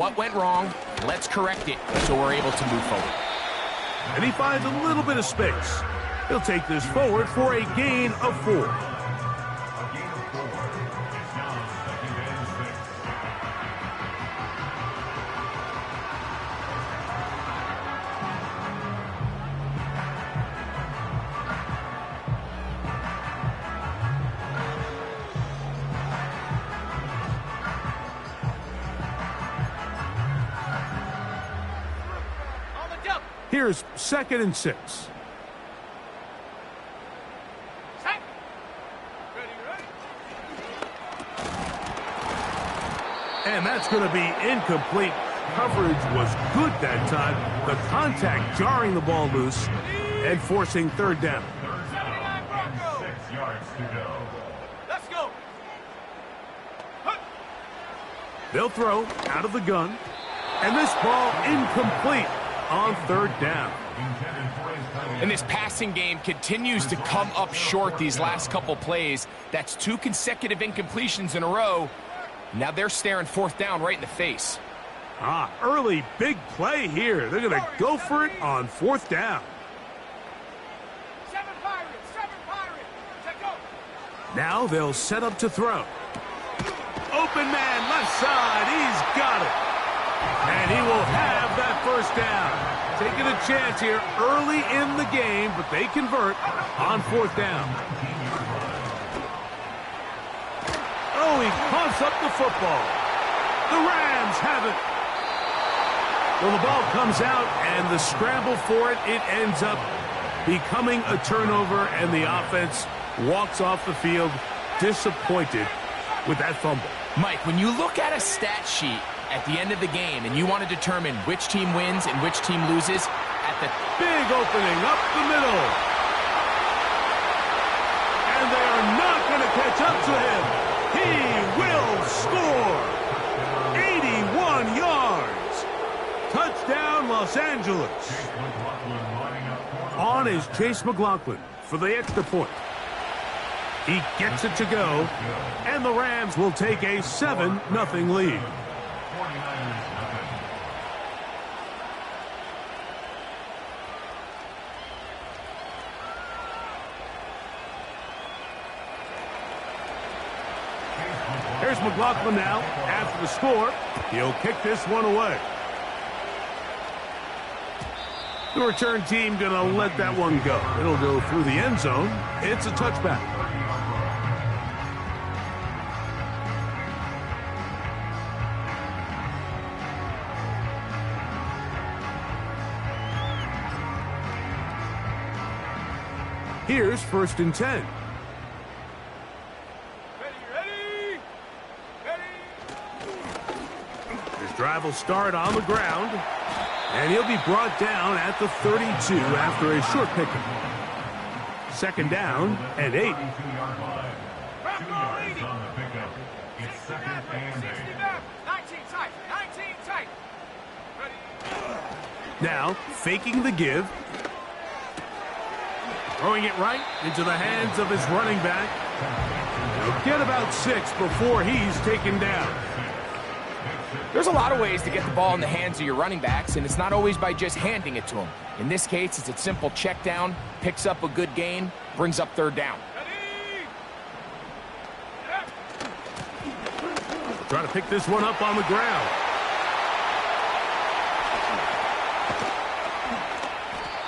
What went wrong? Let's correct it so we're able to move forward. And he finds a little bit of space. He'll take this forward for a gain of 4. Here's 2nd and 6. And that's going to be incomplete. Coverage was good that time. The contact jarring the ball loose and forcing 3rd down. 6 yards to go. Let's go. They'll throw out of the gun. And this ball incomplete on 3rd down. And this passing game continues to come up short these last couple plays. That's 2 consecutive incompletions in a row. Now they're staring 4th down right in the face. Early big play here. They're going to go for it on 4th down. 7 Pirates. Take go. Now they'll set up to throw. Open man left side. He's got it. And he will have that 1st down. Taking a chance here early in the game, but they convert on 4th down. Oh, he pumps up the football. The Rams have it. Well, the ball comes out, and the scramble for it, it ends up becoming a turnover, and the offense walks off the field disappointed with that fumble. Mike, when you look at a stat sheet at the end of the game and you want to determine which team wins and which team loses, at the big opening up the middle. And they are not going to catch up to him. He will score. 81 yards. Touchdown, Los Angeles. On is Chase McLaughlin for the extra point. He gets it to go, and the Rams will take a 7-0 lead. Here's McLaughlin now. After the score, he'll kick this one away. The return team going to let that one go. It'll go through the end zone. It's a touchback. Here's 1st and 10. His drive will start on the ground, and he'll be brought down at the 32 after a short pickup. 2nd down and 8. Now, faking the give. Throwing it right into the hands of his running back. He'll get about 6 before he's taken down. There's a lot of ways to get the ball in the hands of your running backs, and it's not always by just handing it to them. In this case, it's a simple check down, picks up a good gain, brings up 3rd down. Trying to pick this one up on the ground.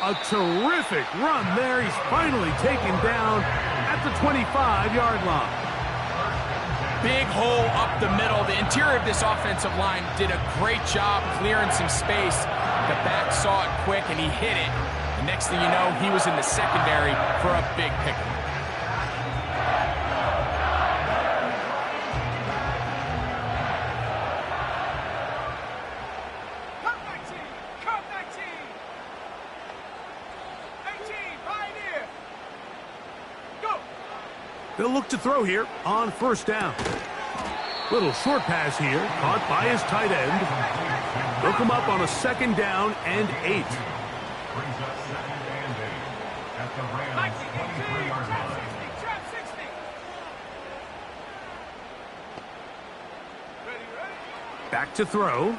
A terrific run there. He's finally taken down at the 25-yard line. Big hole up the middle. The interior of this offensive line did a great job clearing some space. The back saw it quick, and he hit it. The next thing you know, he was in the secondary for a big pickup. They'll look to throw here on 1st down. Little short pass here, caught by his tight end. They'll come up on a 2nd down and 8. Back to throw.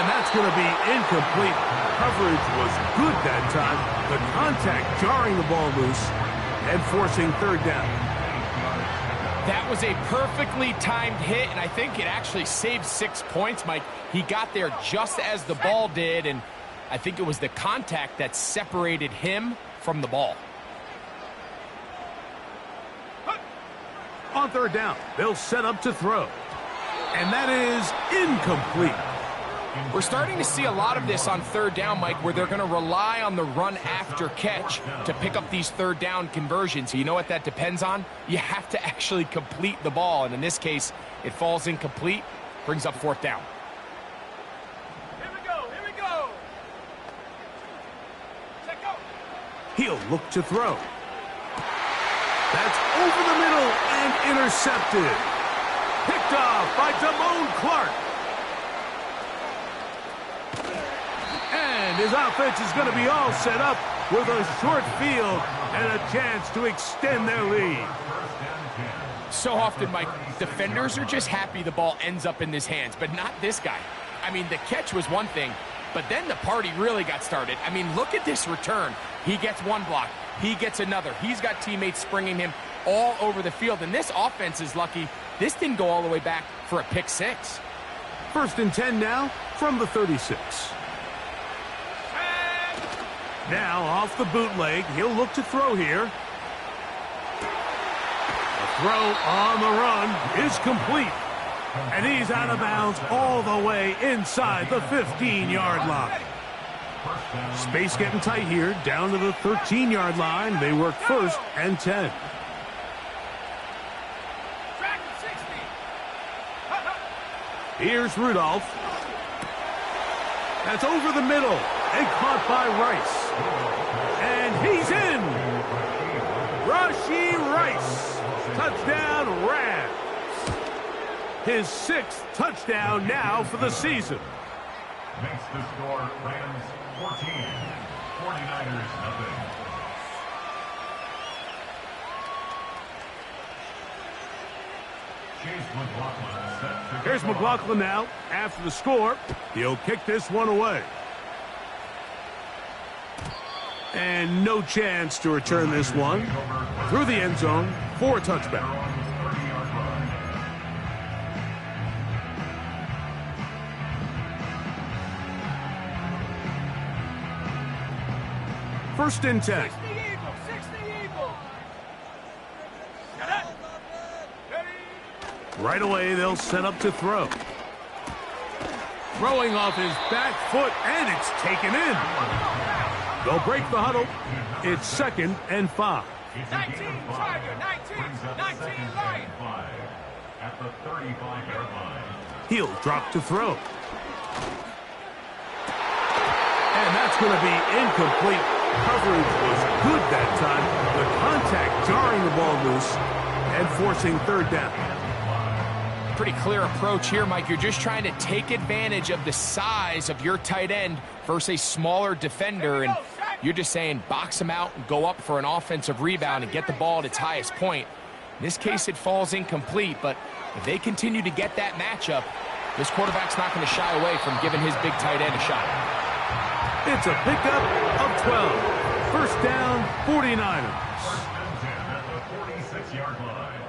And that's going to be incomplete. Coverage was good that time. The contact jarring the ball loose and forcing third down. That was a perfectly timed hit, and I think it actually saved 6 points, Mike. He got there just as the ball did, and I think it was the contact that separated him from the ball. On third down, they'll set up to throw. And that is incomplete. We're starting to see a lot of this on third down, Mike, where they're going to rely on the run after catch to pick up these third down conversions. You know what that depends on? You have to actually complete the ball, and in this case, it falls incomplete, brings up fourth down. Here we go, here we go. Set go. He'll look to throw. That's over the middle and intercepted. Picked off by Damone Clark. And his offense is going to be all set up with a short field and a chance to extend their lead. So often, Mike, defenders are just happy the ball ends up in his hands, but not this guy. I mean, the catch was one thing, but then the party really got started. I mean, look at this return. He gets one block. He gets another. He's got teammates springing him all over the field, and this offense is lucky this didn't go all the way back for a pick six. 1st and 10 now from the 36. Now off the bootleg, he'll look to throw here. The throw on the run is complete. And he's out of bounds all the way inside the 15-yard line. Space getting tight here, down to the 13-yard line. They work 1st and 10. Here's Rudolph. That's over the middle and caught by Rice. And he's in. Rashee Rice. Touchdown, Rams. His 6th touchdown now for the season. Makes the score Rams 14, 49ers nothing. Here's McLaughlin now after the score. He'll kick this one away. And no chance to return this one. Through the end zone for a touchback. First and 10. Right away, they'll set up to throw. Throwing off his back foot, and it's taken in. They'll break the huddle. It's 2nd and 5. 19, Tiger, 19 Lion. At the 35-yard line. He'll drop to throw. And that's going to be incomplete. Coverage was good that time. The contact jarring the ball loose and forcing third down. Pretty clear approach here, Mike. You're just trying to take advantage of the size of your tight end versus a smaller defender, and you're just saying box him out and go up for an offensive rebound and get the ball at its highest point. In this case, it falls incomplete, but if they continue to get that matchup, this quarterback's not going to shy away from giving his big tight end a shot. It's a pickup of 12. First down, 49ers. First and 10 at the 46-yard line.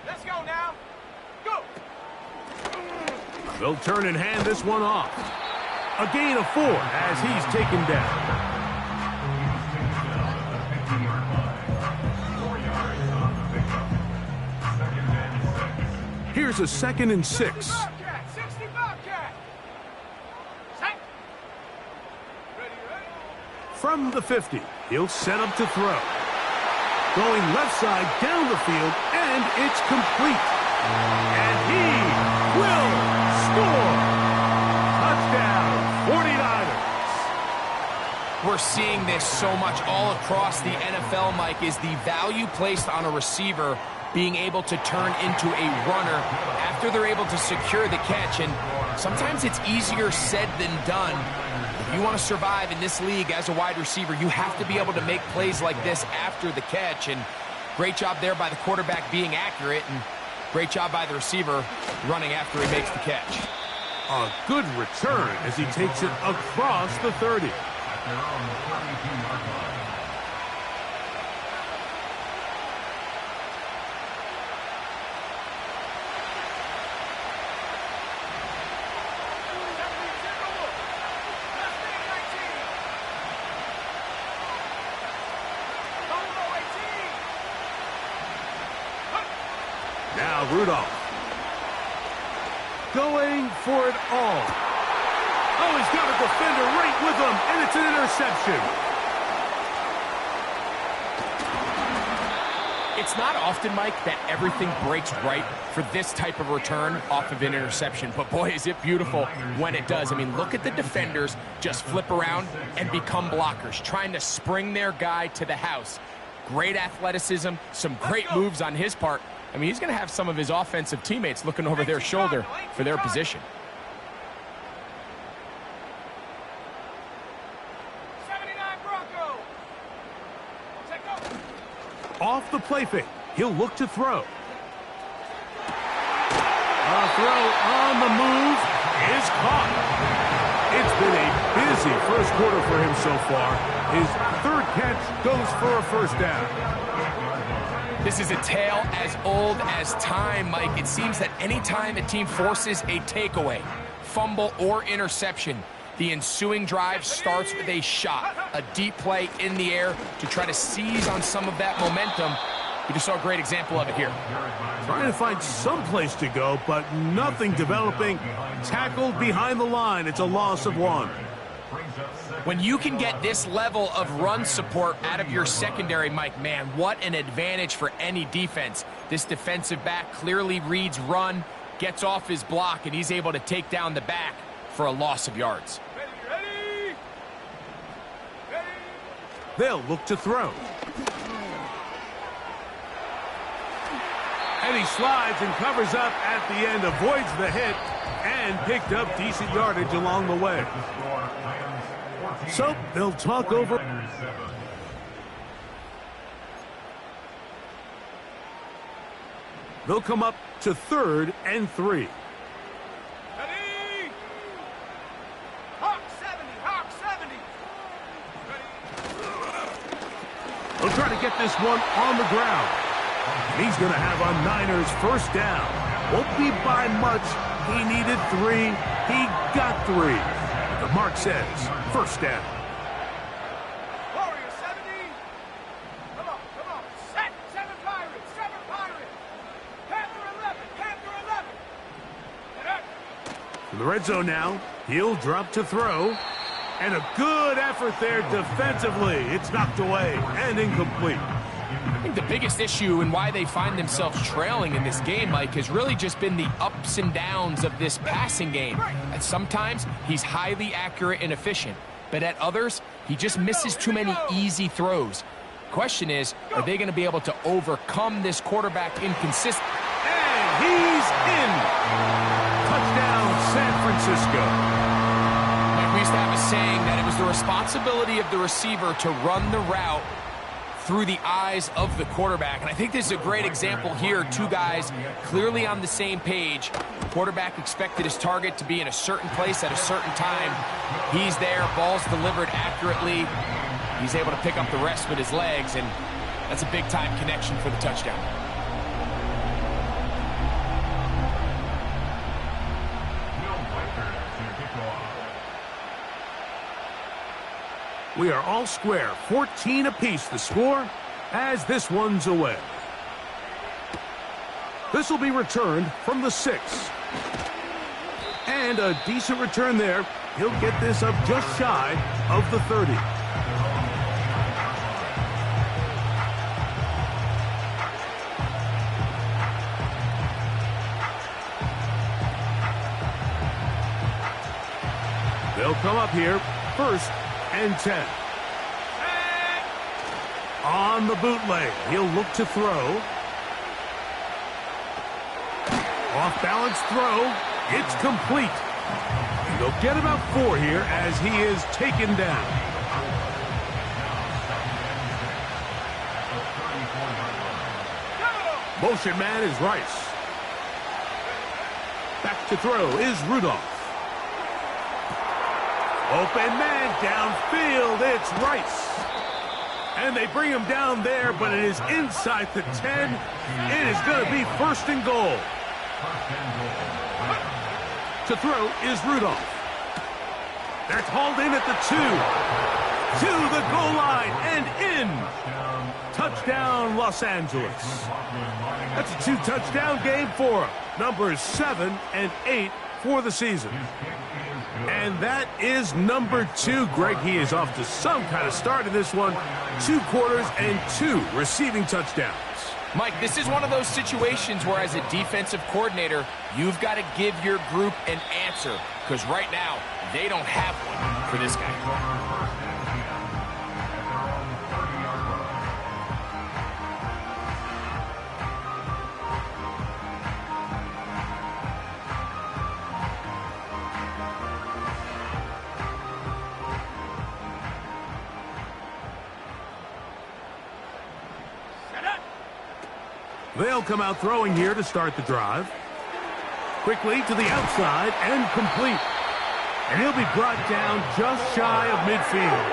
Let's go now. Go. They'll turn and hand this one off. A gain of 4 as he's taken down. Here's a 2nd and 6. Bobcat, 60 Bobcat. Set. Ready. From the 50, he'll set up to throw. Going left side down the field, and it's complete. And he will score. Touchdown, 49ers. We're seeing this so much all across the NFL, Mike, is the value placed on a receiver being able to turn into a runner after they're able to secure the catch. And sometimes it's easier said than done. If you want to survive in this league as a wide receiver, you have to be able to make plays like this after the catch. And great job there by the quarterback being accurate, and great job by the receiver running after he makes the catch. A good return as he takes it across the 30. They're on the 32-yard line. Now Rudolph. Going for it all. Oh, he's got a defender right with him, and it's an interception. It's not often, Mike, that everything breaks right for this type of return off of an interception. But, boy, is it beautiful when it does. I mean, look at the defenders just flip around and become blockers, trying to spring their guy to the house. Great athleticism, some great moves on his part. I mean, he's going to have some of his offensive teammates looking over their shoulder for their position. 79 Bronco. Check out. Off the play fake. He'll look to throw. A throw on the move is caught. It's been a busy first quarter for him so far. His third catch goes for a first down. This is a tale as old as time, Mike. It seems that anytime a team forces a takeaway, fumble, or interception, the ensuing drive starts with a shot, a deep play in the air to try to seize on some of that momentum. We just saw a great example of it here. Trying to find some place to go, but nothing developing. Tackled behind the line. It's a loss of 1. When you can get this level of run support out of your secondary, Mike, man, what an advantage for any defense. This defensive back clearly reads run, gets off his block, and he's able to take down the back for a loss of yards. Ready. They'll look to throw. And he slides and covers up at the end, avoids the hit, and picked up decent yardage along the way. So they'll talk over. They'll come up to 3rd and 3. Ready. Hawk 70. Ready. They'll try to get this one on the ground. He's going to have a Niners first down. Won't be by much. He needed 3. He got 3. The mark says first down. Warrior 70. Come on. Set. 7 Pirates. Panther 11. Get up. In the red zone now, he'll drop to throw. And a good effort there defensively. It's knocked away and incomplete. I think the biggest issue and why they find themselves trailing in this game, Mike, has really just been the ups and downs of this passing game. At sometimes, he's highly accurate and efficient, but at others, he just misses too many easy throws. Question is, are they going to be able to overcome this quarterback inconsistency? And he's in. Touchdown, San Francisco. Mike, we used to have a saying that it was the responsibility of the receiver to run the route through the eyes of the quarterback. And I think this is a great example here. Two guys clearly on the same page. The quarterback expected his target to be in a certain place at a certain time. He's there, ball's delivered accurately. He's able to pick up the rest with his legs, and that's a big-time connection for the touchdown. We are all square, 14 apiece the score as this one's away. This will be returned from the 6. And a decent return there. He'll get this up just shy of the 30. They'll come up here, 1st and 10. On the bootleg, he'll look to throw. Off-balance throw. It's complete. And they'll get about 4 here as he is taken down. Motion man is Rice. Back to throw is Rudolph. Open man downfield. It's Rice. And they bring him down there, but it is inside the 10. It is going to be first and goal. To throw is Rudolph. That's hauled in at the 2. To the goal line and in. Touchdown, Los Angeles. That's a 2-touchdown game for him. Numbers 7 and 8 for the season. And that is number 2. Greg, he is off to some kind of start in this one. 2 quarters and 2 receiving touchdowns. Mike, this is one of those situations where as a defensive coordinator, you've got to give your group an answer. Because right now, they don't have one for this guy. They'll come out throwing here to start the drive. Quickly to the outside and complete. And he'll be brought down just shy of midfield.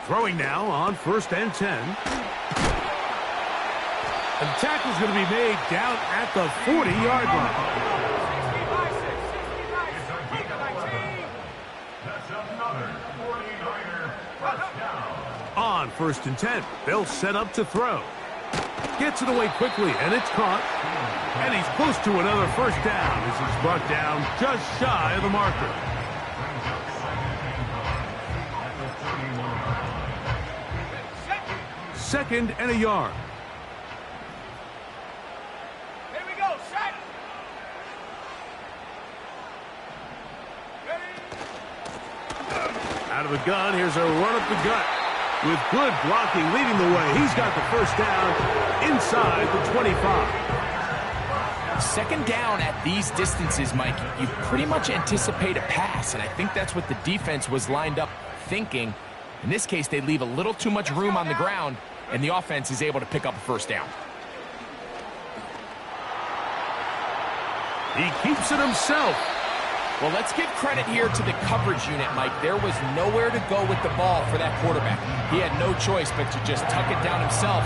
Throwing now on 1st and 10. And the tackle's going to be made down at the 40-yard line. On 1st and 10, they'll set up to throw. Gets it away quickly, and it's caught. And he's close to another first down as he's brought down just shy of the marker. Second and a yard. Here we go, set. Out of the gun, here's a run up the gut. With good blocking leading the way, he's got the first down inside the 25. Second down at these distances, Mike, you pretty much anticipate a pass, and I think that's what the defense was lined up thinking. In this case, they leave a little too much room on the ground, and the offense is able to pick up a first down. He keeps it himself. Well, let's give credit here to the coverage unit, Mike. There was nowhere to go with the ball for that quarterback. He had no choice but to just tuck it down himself,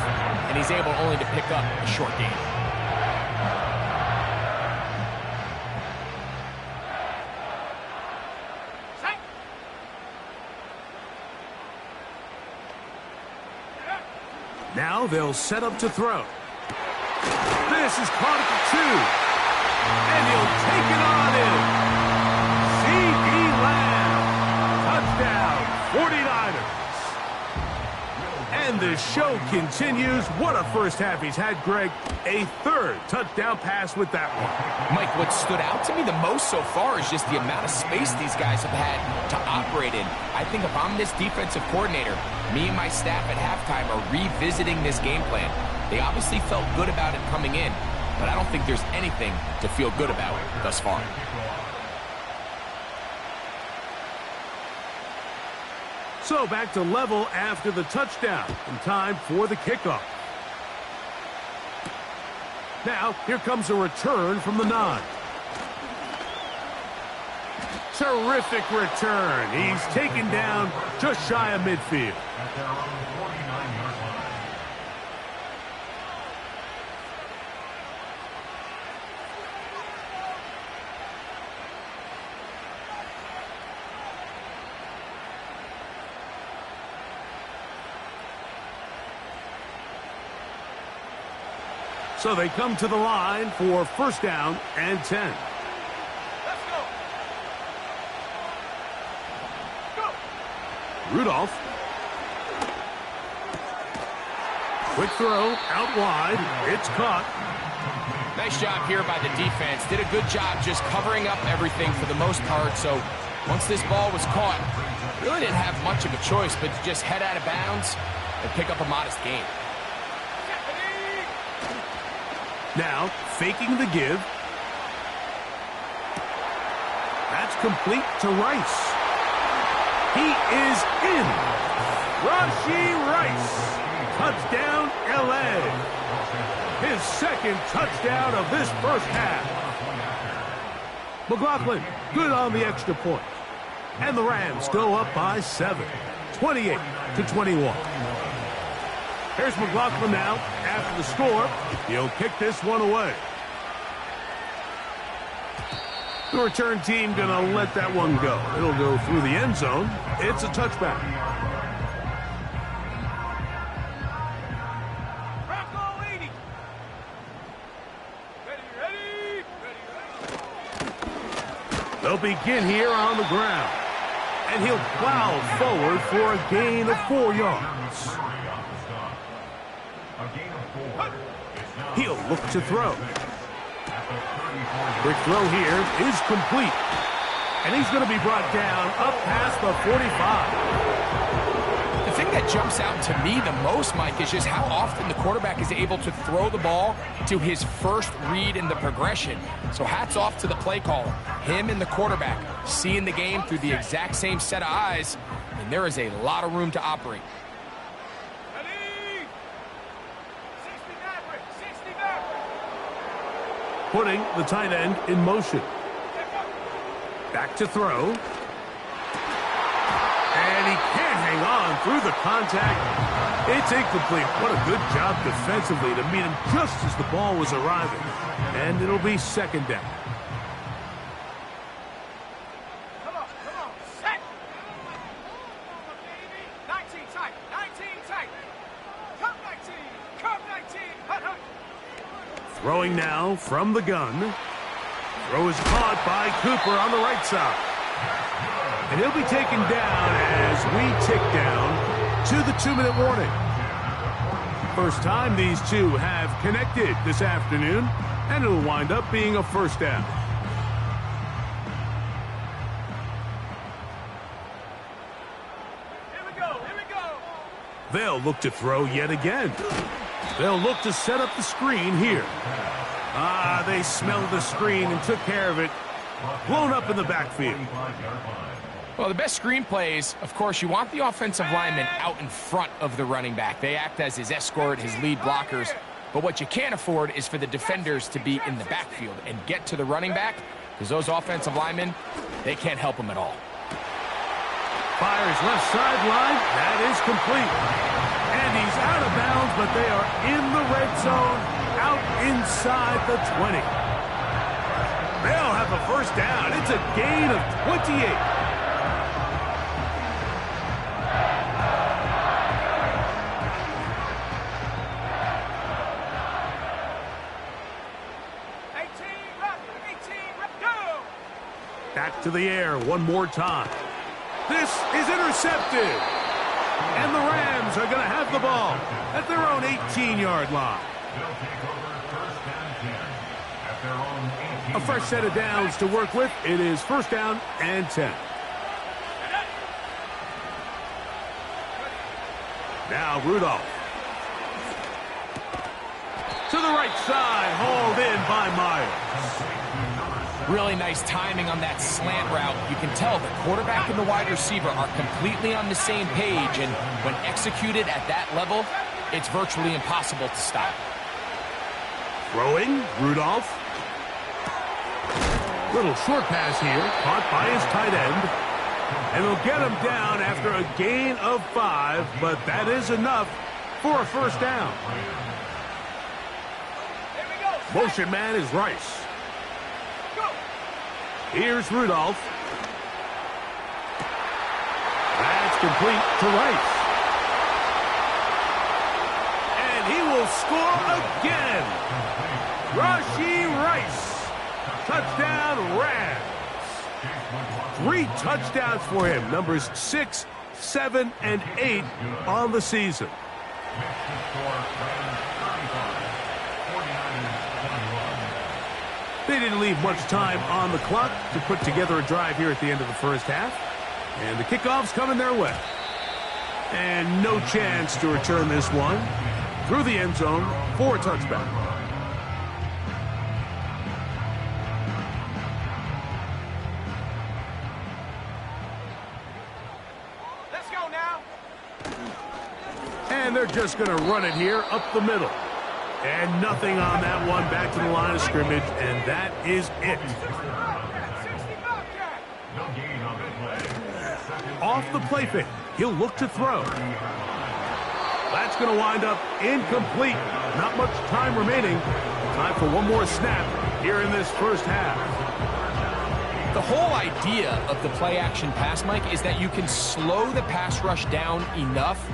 and he's able only to pick up a short gain. Now they'll set up to throw. This is caught at the 2. And he'll take it on in. C.D. Lamb. Touchdown, 49ers. And the show continues. What a first half he's had, Greg. A 3rd touchdown pass with that one. Mike, what stood out to me the most so far is just the amount of space these guys have had to operate in. I think if I'm this defensive coordinator, me and my staff at halftime are revisiting this game plan. They obviously felt good about it coming in, but I don't think there's anything to feel good about thus far. So back to level after the touchdown, and time for the kickoff. Now, here comes a return from the 9. Terrific return. He's taken down just shy of midfield. So they come to the line for first down and 10. Let's go. Go. Rudolph. Quick throw out wide. It's caught. Nice job here by the defense. Did a good job just covering up everything for the most part. So once this ball was caught, really didn't have much of a choice but to just head out of bounds and pick up a modest gain. Now, faking the give. That's complete to Rice. He is in. Rashee Rice. Touchdown, L.A. his second touchdown of this first half. McLaughlin, good on the extra point. And the Rams go up by 7, 28-21. Here's McLaughlin now. After the score, he'll kick this one away. The return team going to let that one go. It'll go through the end zone. It's a touchback. Bronco 80. Ready. They'll begin here on the ground. And he'll plow forward for a gain of 4 yards. He'll look to throw. Quick throw here is complete. And he's going to be brought down up past the 45. The thing that jumps out to me the most, Mike, is just how often the quarterback is able to throw the ball to his first read in the progression. So hats off to the play caller. Him and the quarterback seeing the game through the exact same set of eyes, and there is a lot of room to operate. Ready. 69. Putting the tight end in motion. Back to throw. And he can't hang on through the contact. It's incomplete. What a good job defensively to meet him just as the ball was arriving. And it'll be second down. Come on. Set. 19 tight. Come 19. Hut. Throwing now from the gun. Throw is caught by Cooper on the right side. And he'll be taken down as we tick down to the 2-minute warning. First time these two have connected this afternoon, and it'll wind up being a first down. Here we go. They'll look to throw yet again. They'll look to set up the screen here. They smelled the screen and took care of it. Blown up in the backfield. Well, the best screen plays, of course, you want the offensive lineman out in front of the running back. They act as his escort, his lead blockers. But what you can't afford is for the defenders to be in the backfield and get to the running back, because those offensive linemen, they can't help him at all. Fires left sideline. That is complete. And he's out of bounds, but they are in the red zone, out inside the 20. They'll have a first down. It's a gain of 28. Back to the air one more time. This is intercepted. And the Rams are going to have the ball at their own 18-yard line. A fresh set of downs to work with. It is first down and 10. Now Rudolph. To the right side, hauled in by Myers. Really nice timing on that slant route. You can tell the quarterback and the wide receiver are completely on the same page, and when executed at that level, it's virtually impossible to stop. Throwing, Rudolph. Little short pass here, caught by his tight end. And they'll get him down after a gain of 5, but that is enough for a first down. Motion man is Rice. Here's Rudolph. That's complete to Rice. And he will score again. Rashee Rice. Touchdown Rams. 3 touchdowns for him. Numbers 6, 7, and 8 on the season. They didn't leave much time on the clock to put together a drive here at the end of the first half. And the kickoff's coming their way. And no chance to return this one through the end zone for a touchback. Let's go now. And they're just going to run it here up the middle. And nothing on that one. Back to the line of scrimmage, and that is it. 60 Bobcat. No gain on the play. Off the play fake, he'll look to throw. That's going to wind up incomplete. Not much time remaining. Time for one more snap here in this first half. The whole idea of the play-action pass, Mike, is that you can slow the pass rush down enough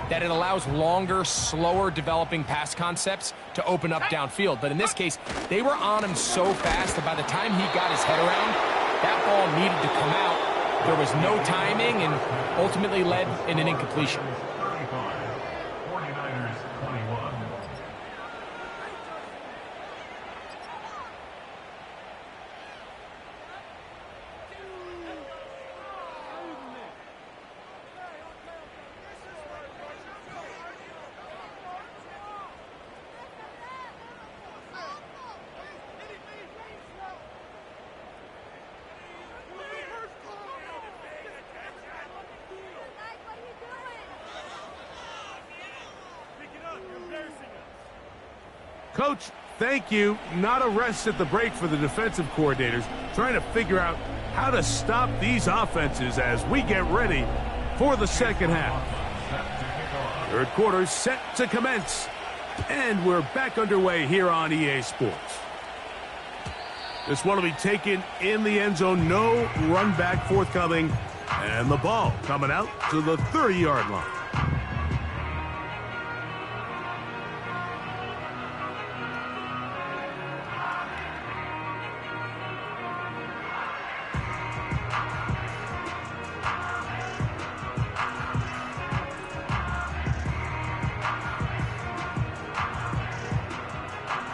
that it allows longer, slower developing pass concepts to open up downfield. But in this case, they were on him so fast that by the time he got his head around, that ball needed to come out. There was no timing and ultimately led in an incompletion. 35. 49ers 21. Coach, thank you. Not a rest at the break for the defensive coordinators, trying to figure out how to stop these offenses as we get ready for the second half. Third quarter set to commence, and we're back underway here on EA Sports. This one will be taken in the end zone. No run back forthcoming, and the ball coming out to the 30-yard line.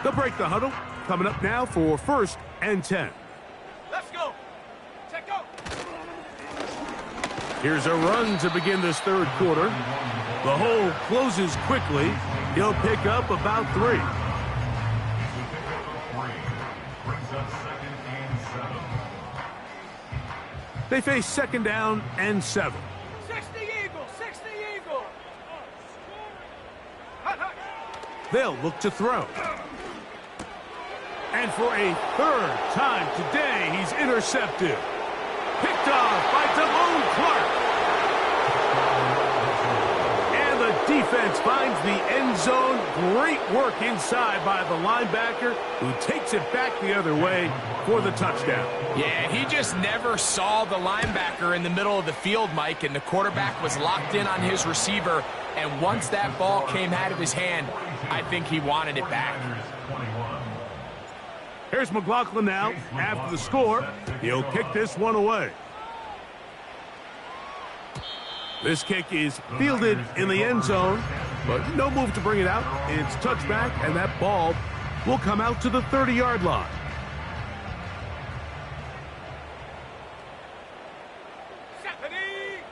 They'll break the huddle. Coming up now for 1st and 10. Let's go. Check go. Here's a run to begin this third quarter. The hole closes quickly. He'll pick up about 3. Brings up 2nd and 7. They face 2nd down and 7. 60 Eagles. 60 Eagles. Hut, hut. They'll look to throw. And for a 3rd time today, he's intercepted. Picked off by Damone Clark. And the defense finds the end zone. Great work inside by the linebacker, who takes it back the other way for the touchdown. Yeah, he just never saw the linebacker in the middle of the field, Mike, and the quarterback was locked in on his receiver. And once that ball came out of his hand, I think he wanted it back. 21. Here's McLaughlin now. After the score, he'll kick this one away. This kick is fielded in the end zone, but no move to bring it out. It's touchback, and that ball will come out to the 30-yard line. Stephanie.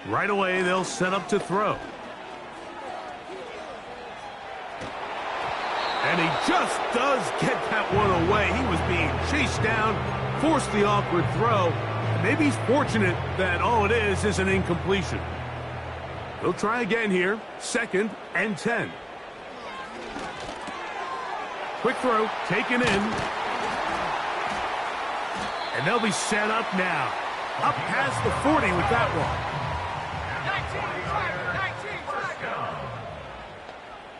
Right away, they'll set up to throw. And he just does get that one away. He was being chased down, forced the awkward throw. Maybe he's fortunate that all it is an incompletion. They'll try again here. 2nd and 10. Quick throw, taken in. And they'll be set up now. Up past the 40 with that one.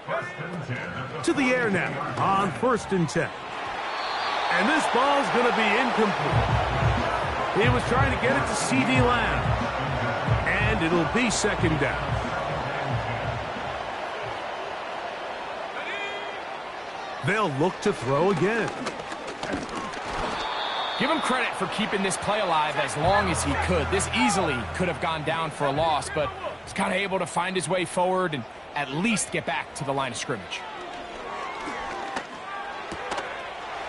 1st and 10. To the air now on 1st and 10. And this ball's going to be incomplete. He was trying to get it to C.D. Lamb. And it'll be 2nd down. They'll look to throw again. Give him credit for keeping this play alive as long as he could. This easily could have gone down for a loss, but he's kind of able to find his way forward and at least get back to the line of scrimmage.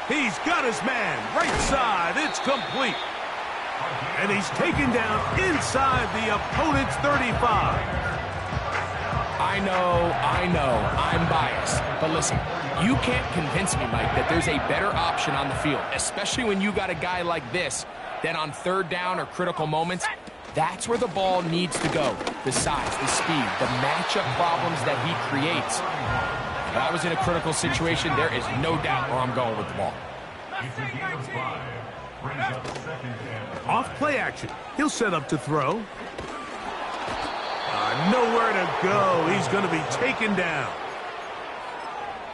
He's got his man right side. It's complete. And he's taken down inside the opponent's 35. I know, I'm biased. But listen, you can't convince me, Mike, that there's a better option on the field, especially when you got a guy like this, that on 3rd down or critical moments, that's where the ball needs to go. The size, the speed, the matchup problems that he creates. If I was in a critical situation, there is no doubt where I'm going with the ball. It's a gain of 5. Brings up second and Off play action. He'll set up to throw. Nowhere to go. He's going to be taken down.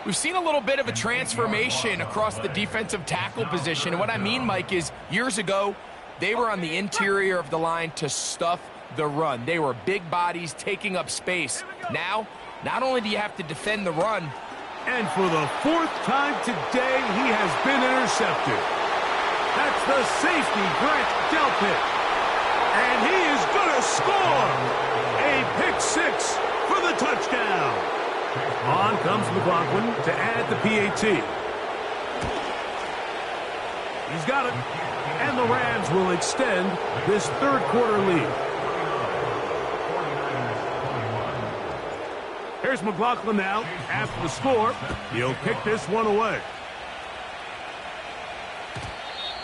We've seen a little bit of a transformation across the defensive tackle position. And what I mean, Mike, is years ago, they were on the interior of the line to stuff the run. They were big bodies taking up space. Now, not only do you have to defend the run, And for the 4th time today, he has been intercepted. That's the safety, Grant Delpit. And he is going to score. A pick 6 for the touchdown. On comes McLaughlin to add the PAT. He's got it. And the Rams will extend this 3rd quarter lead. Here's McLaughlin now. After the score, he'll kick this one away.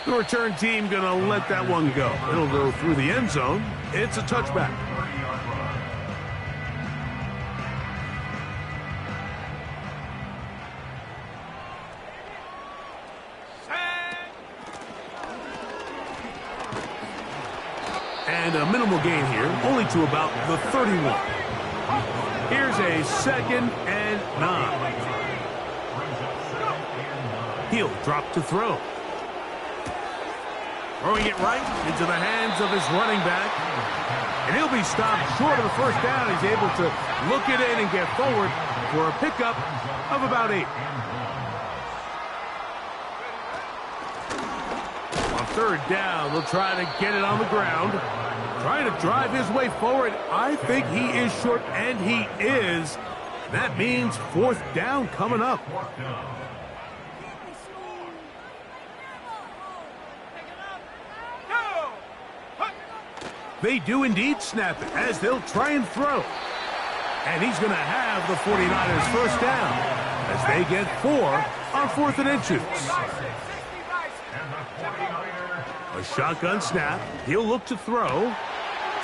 The return team going to let that one go. It'll go through the end zone. It's a touchback. And a minimal gain here, only to about the 31. Here's a 2nd and 9. He'll drop to throw. Throwing it right into the hands of his running back. And he'll be stopped short of the 1st down. He's able to look it in and get forward for a pickup of about 8. On 3rd down, they'll try to get it on the ground. Trying to drive his way forward. I think he is short, and he is. That means 4th down coming up. They do indeed snap it as they'll try and throw. And he's going to have the 49ers 1st down as they get 4 on 4th and inches. A shotgun snap. He'll look to throw.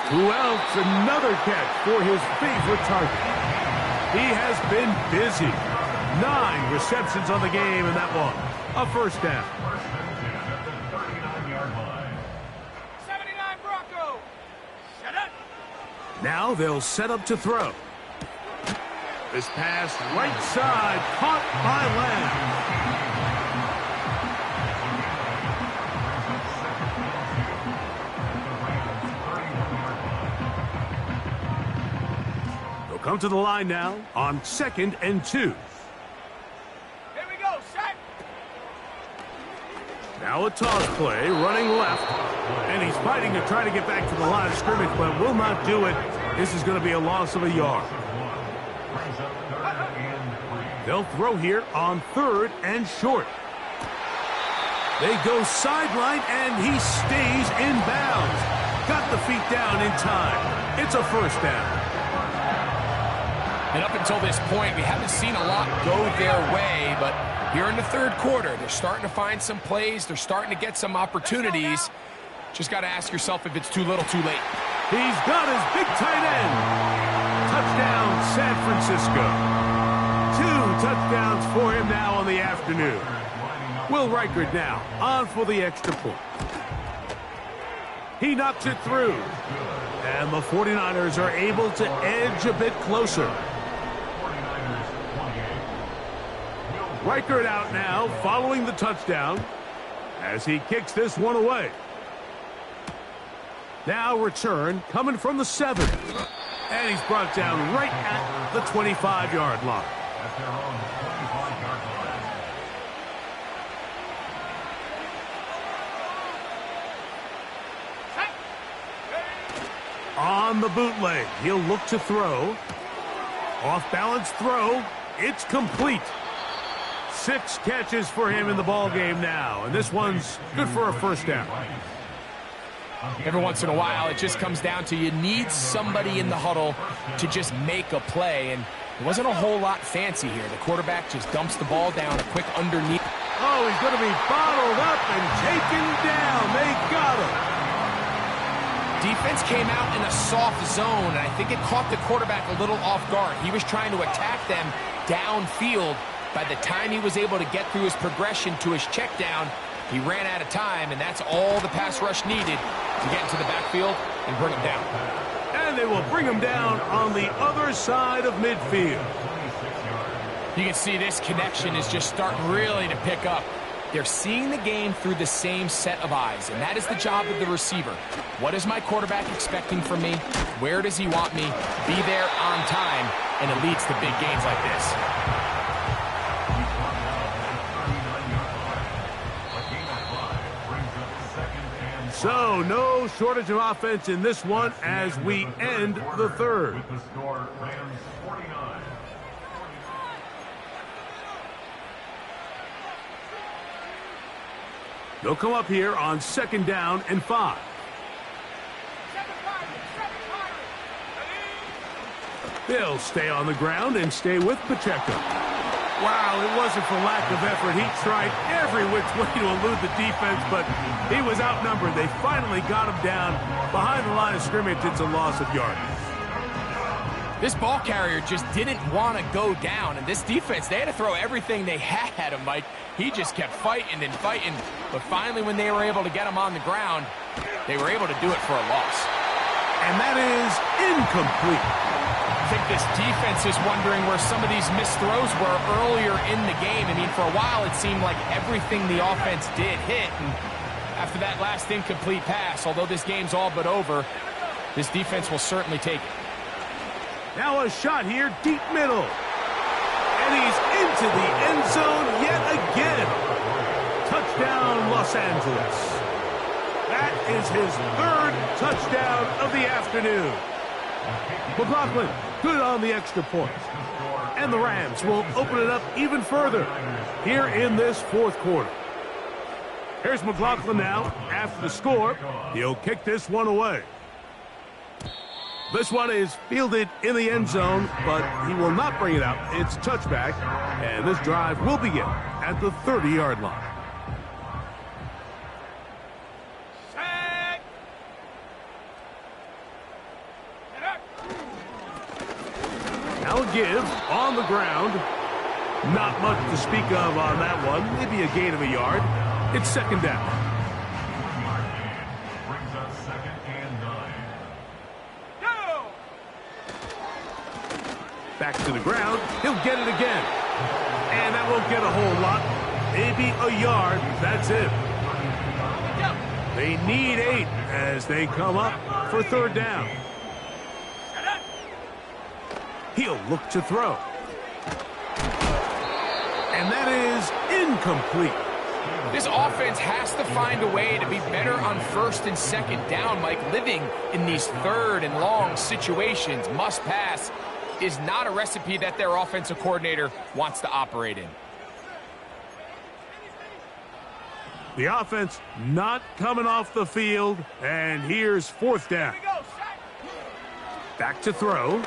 Who else? Another catch for his favorite target. He has been busy. 9 receptions on the game in that one. A 1st down. 79 Bronco. Shut up. Now they'll set up to throw. This pass right side caught by Lamb. Come to the line now on 2nd and 2. Here we go, set. Now a toss play, running left. And he's fighting to try to get back to the line of scrimmage, but will not do it. This is going to be a loss of a yard. They'll throw here on 3rd and short. They go sideline, and he stays in bounds. Got the feet down in time. It's a 1st down. and up until this point, we haven't seen a lot go their way, but here in the 3rd quarter, they're starting to find some plays. They're starting to get some opportunities. Just got to ask yourself if it's too little, too late. He's got his big tight end. Touchdown, San Francisco. 2 touchdowns for him now on the afternoon. Will Reichard now on for the extra point. He knocks it through. And the 49ers are able to edge a bit closer. Reichard out now following the touchdown as he kicks this one away. Now return coming from the 7. And he's brought down right at the 25-yard line. At their own 25-yard line. On the bootleg, he'll look to throw. Off-balance throw. It's complete. 6 catches for him in the ball game now, and this one's good for a 1st down. Every once in a while, it just comes down to you need somebody in the huddle to just make a play, and it wasn't a whole lot fancy here. The quarterback just dumps the ball down, a quick underneath. Oh, he's going to be bottled up and taken down. They got him. Defense came out in a soft zone, and I think it caught the quarterback a little off guard. He was trying to attack them, downfield. By the time he was able to get through his progression to his check down, he ran out of time, and that's all the pass rush needed to get into the backfield and bring him down. And they will bring him down on the other side of midfield. You can see this connection is just starting really to pick up. They're seeing the game through the same set of eyes, and that is the job of the receiver. What is my quarterback expecting from me? Where does he want me? Be there on time, and it leads to big gains like this. So, no shortage of offense in this one as we end the third. With the score, Rams 49. They'll come up here on 2nd down and 5. They'll stay on the ground and stay with Pacheco. Wow, it wasn't for lack of effort. He tried every which way to elude the defense, but he was outnumbered. They finally got him down behind the line of scrimmage. It's a loss of yardage. This ball carrier just didn't want to go down, and this defense, they had to throw everything they had at him, Mike. He just kept fighting and fighting, but finally when they were able to get him on the ground, they were able to do it for a loss. And that is incomplete. I think this defense is wondering where some of these missed throws were earlier in the game. I mean, for a while, it seemed like everything the offense did hit, and after that last incomplete pass, although this game's all but over, this defense will certainly take it. Now a shot here, deep middle. And he's into the end zone yet again. Touchdown, Los Angeles. That is his 3rd touchdown of the afternoon. McLaughlin, good on the extra point. And the Rams will open it up even further here in this 4th quarter. Here's McLaughlin now. After the score, he'll kick this one away. This one is fielded in the end zone, but he will not bring it out. It's touchback, and this drive will begin at the 30-yard line. Now a give on the ground. Not much to speak of on that one. Maybe a gain of a yard. It's 2nd down. Brings up 2nd and 9. Back to the ground. He'll get it again. And that won't get a whole lot. Maybe a yard. That's it. They need 8 as they come up for 3rd down. He'll look to throw. And that is incomplete. This offense has to find a way to be better on 1st and 2nd down, Mike. Living in these 3rd and long situations, must pass, is not a recipe that their offensive coordinator wants to operate in. The offense not coming off the field, and here's 4th down. Back to throw.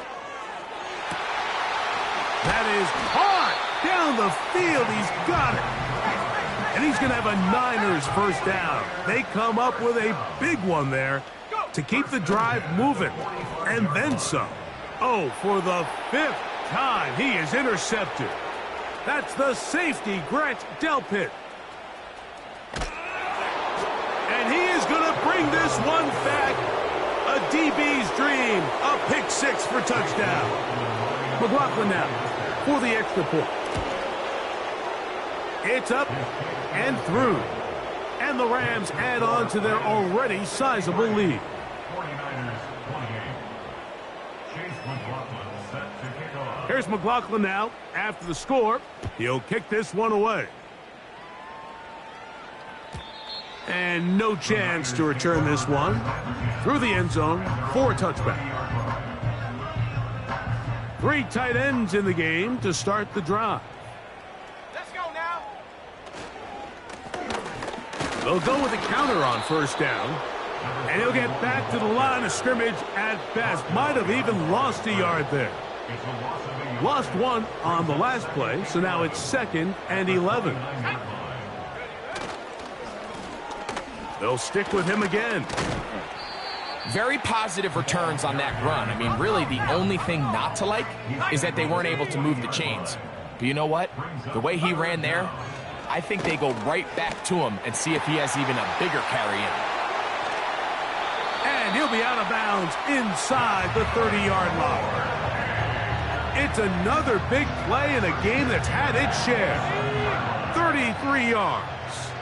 That is hard down the field. He's got it. And he's going to have a Niners 1st down. They come up with a big one there to keep the drive moving. And then some. Oh, for the 5th time, he is intercepted. That's the safety, Grant Delpit. And he is going to bring this one back. A DB's dream. A pick 6 for touchdown. McLaughlin now for the extra point. It's up and through. And the Rams add on to their already sizable lead. 49ers 28. Chase McLaughlin set to kick off. Here's McLaughlin now. After the score, he'll kick this one away. And no chance to return this one through the end zone for a touchback. 3 tight ends in the game to start the drive. Let's go now. They'll go with a counter on 1st down. And he'll get back to the line of scrimmage at best. Might have even lost a yard there. Lost 1 on the last play, so now it's 2nd and 11. They'll stick with him again. Very positive returns on that run. I mean, really, the only thing not to like is that they weren't able to move the chains. But you know what? The way he ran there, I think they go right back to him and see if he has even a bigger carry in. And he'll be out of bounds inside the 30-yard line. It's another big play in a game that's had its share. 33 yards.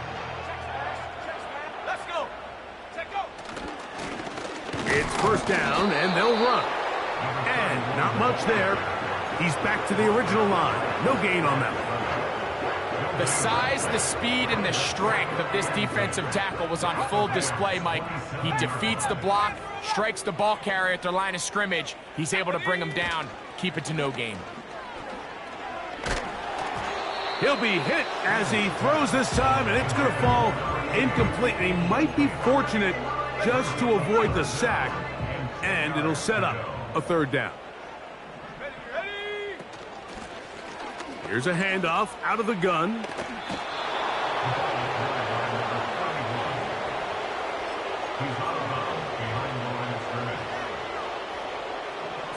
Let's go. Take go. It's first down, and they'll run. And not much there. He's back to the original line. No gain on that one. The size, the speed, and the strength of this defensive tackle was on full display, Mike. He defeats the block, strikes the ball carrier at their line of scrimmage. He's able to bring him down, keep it to no gain. He'll be hit as he throws this time, and it's going to fall incomplete. He might be fortunate just to avoid the sack, and it'll set up a third down. Here's a handoff out of the gun.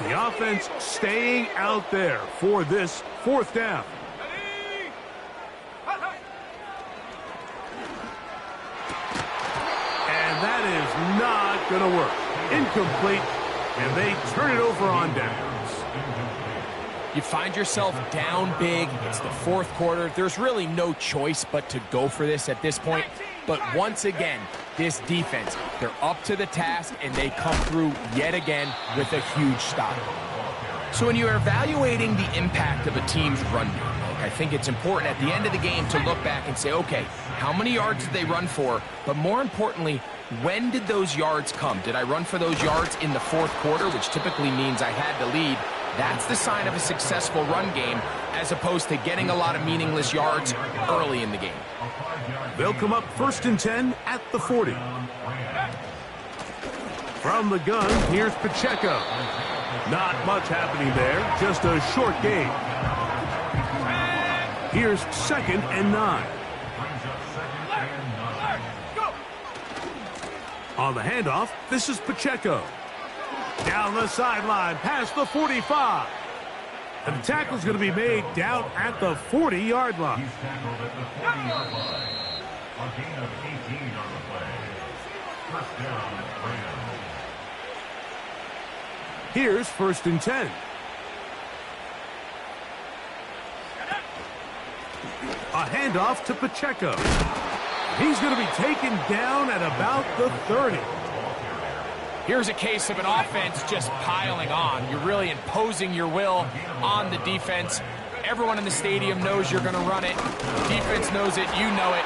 The offense staying out there for this fourth down. And that is not going to work. Incomplete, and they turn it over on downs. You find yourself down big. It's the fourth quarter. There's really no choice but to go for this at this point. But once again, this defense, they're up to the task, and they come through yet again with a huge stop. So when you're evaluating the impact of a team's run game, I think it's important at the end of the game to look back and say, okay, how many yards did they run for? But more importantly, when did those yards come? Did I run for those yards in the fourth quarter, which typically means I had the lead? That's the sign of a successful run game, as opposed to getting a lot of meaningless yards early in the game. They'll come up 1st and 10 at the 40. From the gun, here's Pacheco. Not much happening there, just a short gain. Here's 2nd and 9. On the handoff, this is Pacheco. Down the sideline, past the 45. And the tackle's going to be made down at the 40-yard line. He's tackled at the 40-yard line. A gain of 18 on the play. First down, Rams. Here's 1st and 10. A handoff to Pacheco. He's going to be taken down at about the 30. Here's a case of an offense just piling on. You're really imposing your will on the defense. Everyone in the stadium knows you're going to run it. The defense knows it, you know it.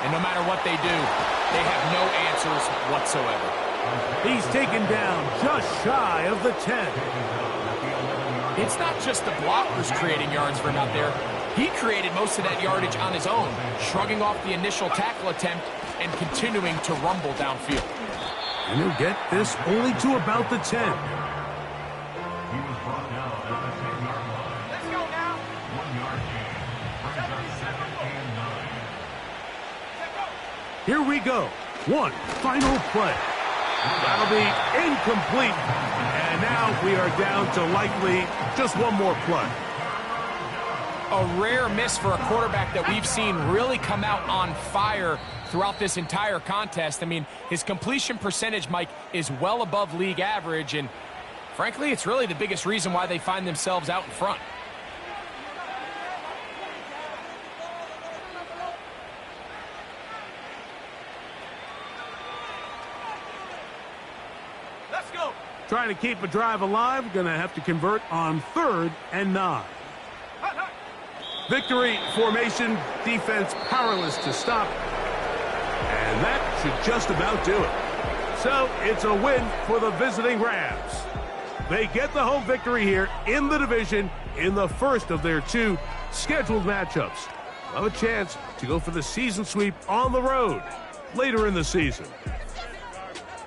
And no matter what they do, they have no answers whatsoever. He's taken down just shy of the 10. It's not just the blockers creating yards for him out there. He created most of that yardage on his own, shrugging off the initial tackle attempt and continuing to rumble downfield. And he'll get this only to about the 10. He was brought down at the 10-yard line. Let's go now. 1-yard gain. Brings up 2nd and 9. Here we go. One final play. That'll be incomplete. And now we are down to likely just one more play. A rare miss for a quarterback that we've seen really come out on fire throughout this entire contest. I mean, his completion percentage, Mike, is well above league average, and frankly, it's really the biggest reason why they find themselves out in front. Let's go. Trying to keep a drive alive, going to have to convert on 3rd and 9. Victory formation, defense powerless to stop. And that should just about do it. So it's a win for the visiting Rams. They get the home victory here in the division in the first of their 2 scheduled matchups. Have a chance to go for the season sweep on the road later in the season.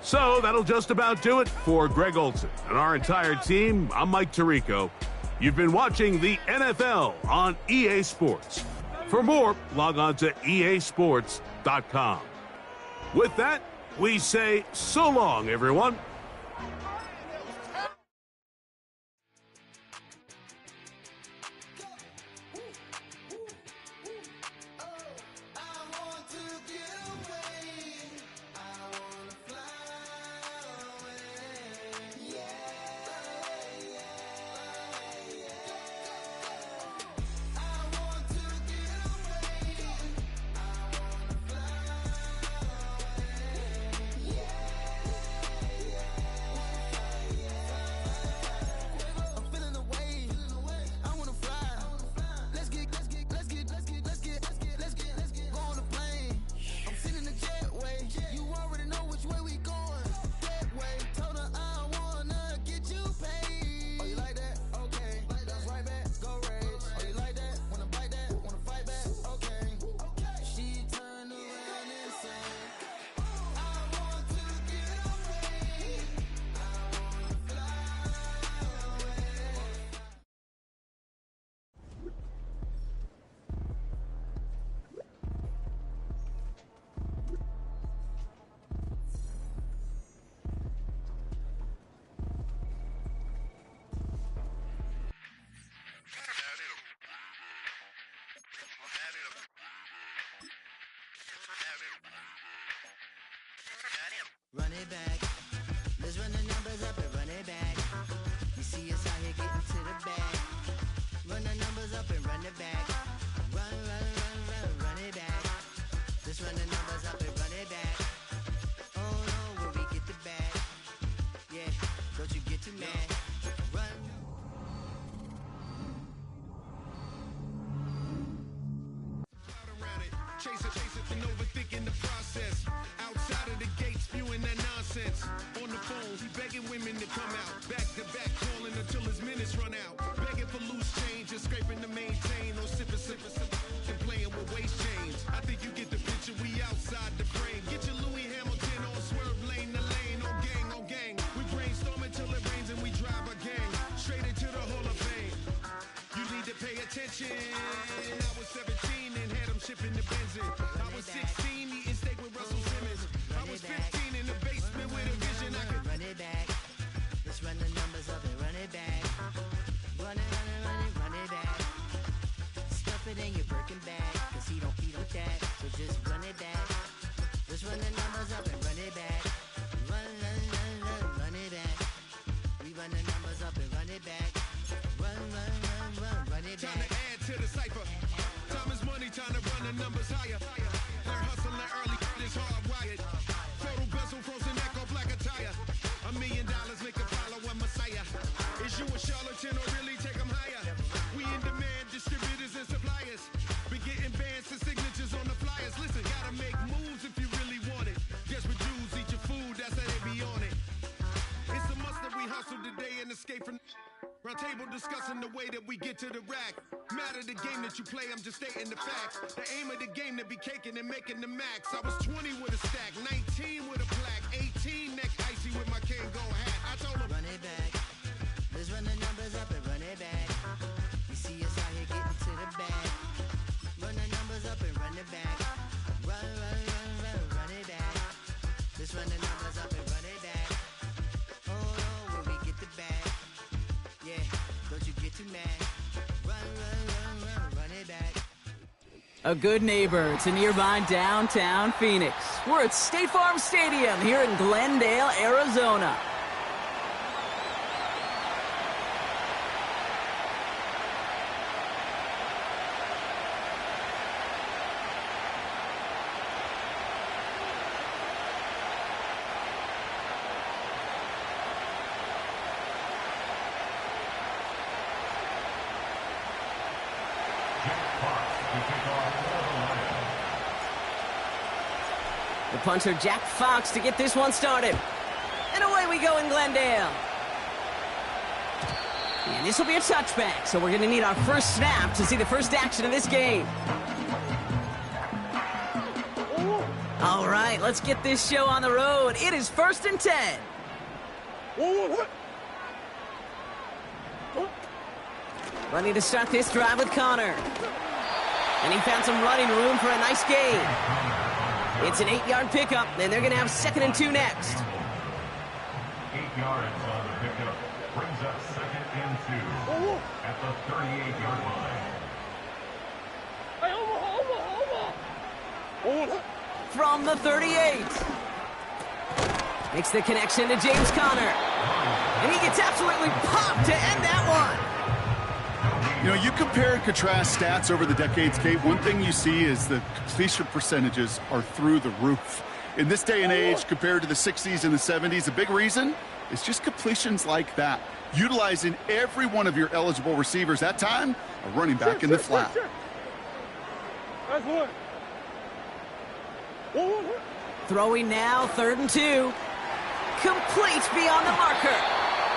So that'll just about do it for Greg Olsen and our entire team. I'm Mike Tirico. You've been watching the NFL on EA Sports. For more, log on to easports.com. With that, we say so long, everyone. it back. Run, run, run, run, run it back. Just run the numbers up and run it back. Oh no, when we get the bag. Yeah, don't you get too mad. Run. Chase it, and overthinking the process. Outside of the gate, spewing that nonsense. On the phone, he begging women to come out. Back to back, calling until his minutes run out. Begging for loose change, just scraping to maintain. Or sipping, and playing with waist chains. I think you get the picture, we outside the frame. Get your Louis Hamilton on swerve lane to lane. On gang, on gang. We brainstorm until it rains and we drive a gang. Straight into the Hall of Fame. You need to pay attention. I was 17 and had him shipping the benzine. I was 16 eating steak with Russell Simmons. I was 15 in the basement with a vision. I could run it back. Let's run the numbers up and run it back. Run it, run it, run it, run it back. Stuff it in your Birkin bag, cause he don't with that. So just run it back. Let's run the numbers up and run it back. Run, run, run, run, run it back. We run the numbers up and run it back. Run, run, run, run, run it back. time to add to the cipher. Time is money, time to run the numbers higher. Learn hustling early, it's hardwired. Total bezel, frozen neck off like a tire. $1 million make a follow a messiah. Is you a charlatan or really take them higher? We in demand, distributors and suppliers. Be getting bands and signatures on the flyers. Listen, gotta make moves if you really want it. Desperate Jews eat your food, that's how they be on it. It's a must that we hustle today and escape from round table discussing the way that we get to the rack. Matter the game that you play, I'm just stating the facts. The aim of the game to be caking and making the max. I was 20 with a stack, 19 with a plaque, 18 neck icy with my Kango hat. I told him, run it back. Let's run the numbers up and run it back. You see us out here getting to the bag. Run the numbers up and run it back. Run, run, run, run, run it back. Let's run the numbers up and run it back. Oh no, when we get the bag. Yeah, don't you get too mad. Run, run, run, run, run it back. A good neighbor to nearby downtown Phoenix. We're at State Farm Stadium here in Glendale, Arizona. The punter, Jack Fox, to get this one started. And away we go in Glendale. And this will be a touchback, so we're going to need our first snap to see the first action of this game. All right, let's get this show on the road. It is 1st and 10. Running to start this drive with Connor. And he found some running room for a nice gain. It's an 8-yard pickup, and they're going to have 2nd and 2 next. 8 yards on the pickup. Brings up 2nd and 2 at the 38-yard line. From the 38. Makes the connection to James Conner. And he gets absolutely popped to end that one. You know, you compare and contrast stats over the decades, Kate. One thing you see is the completion percentages are through the roof. In this day and age, compared to the 60s and the 70s, a big reason is just completions like that. Utilizing every one of your eligible receivers. That time, a running back in the flat. Throwing now, 3rd and 2. Complete beyond the marker.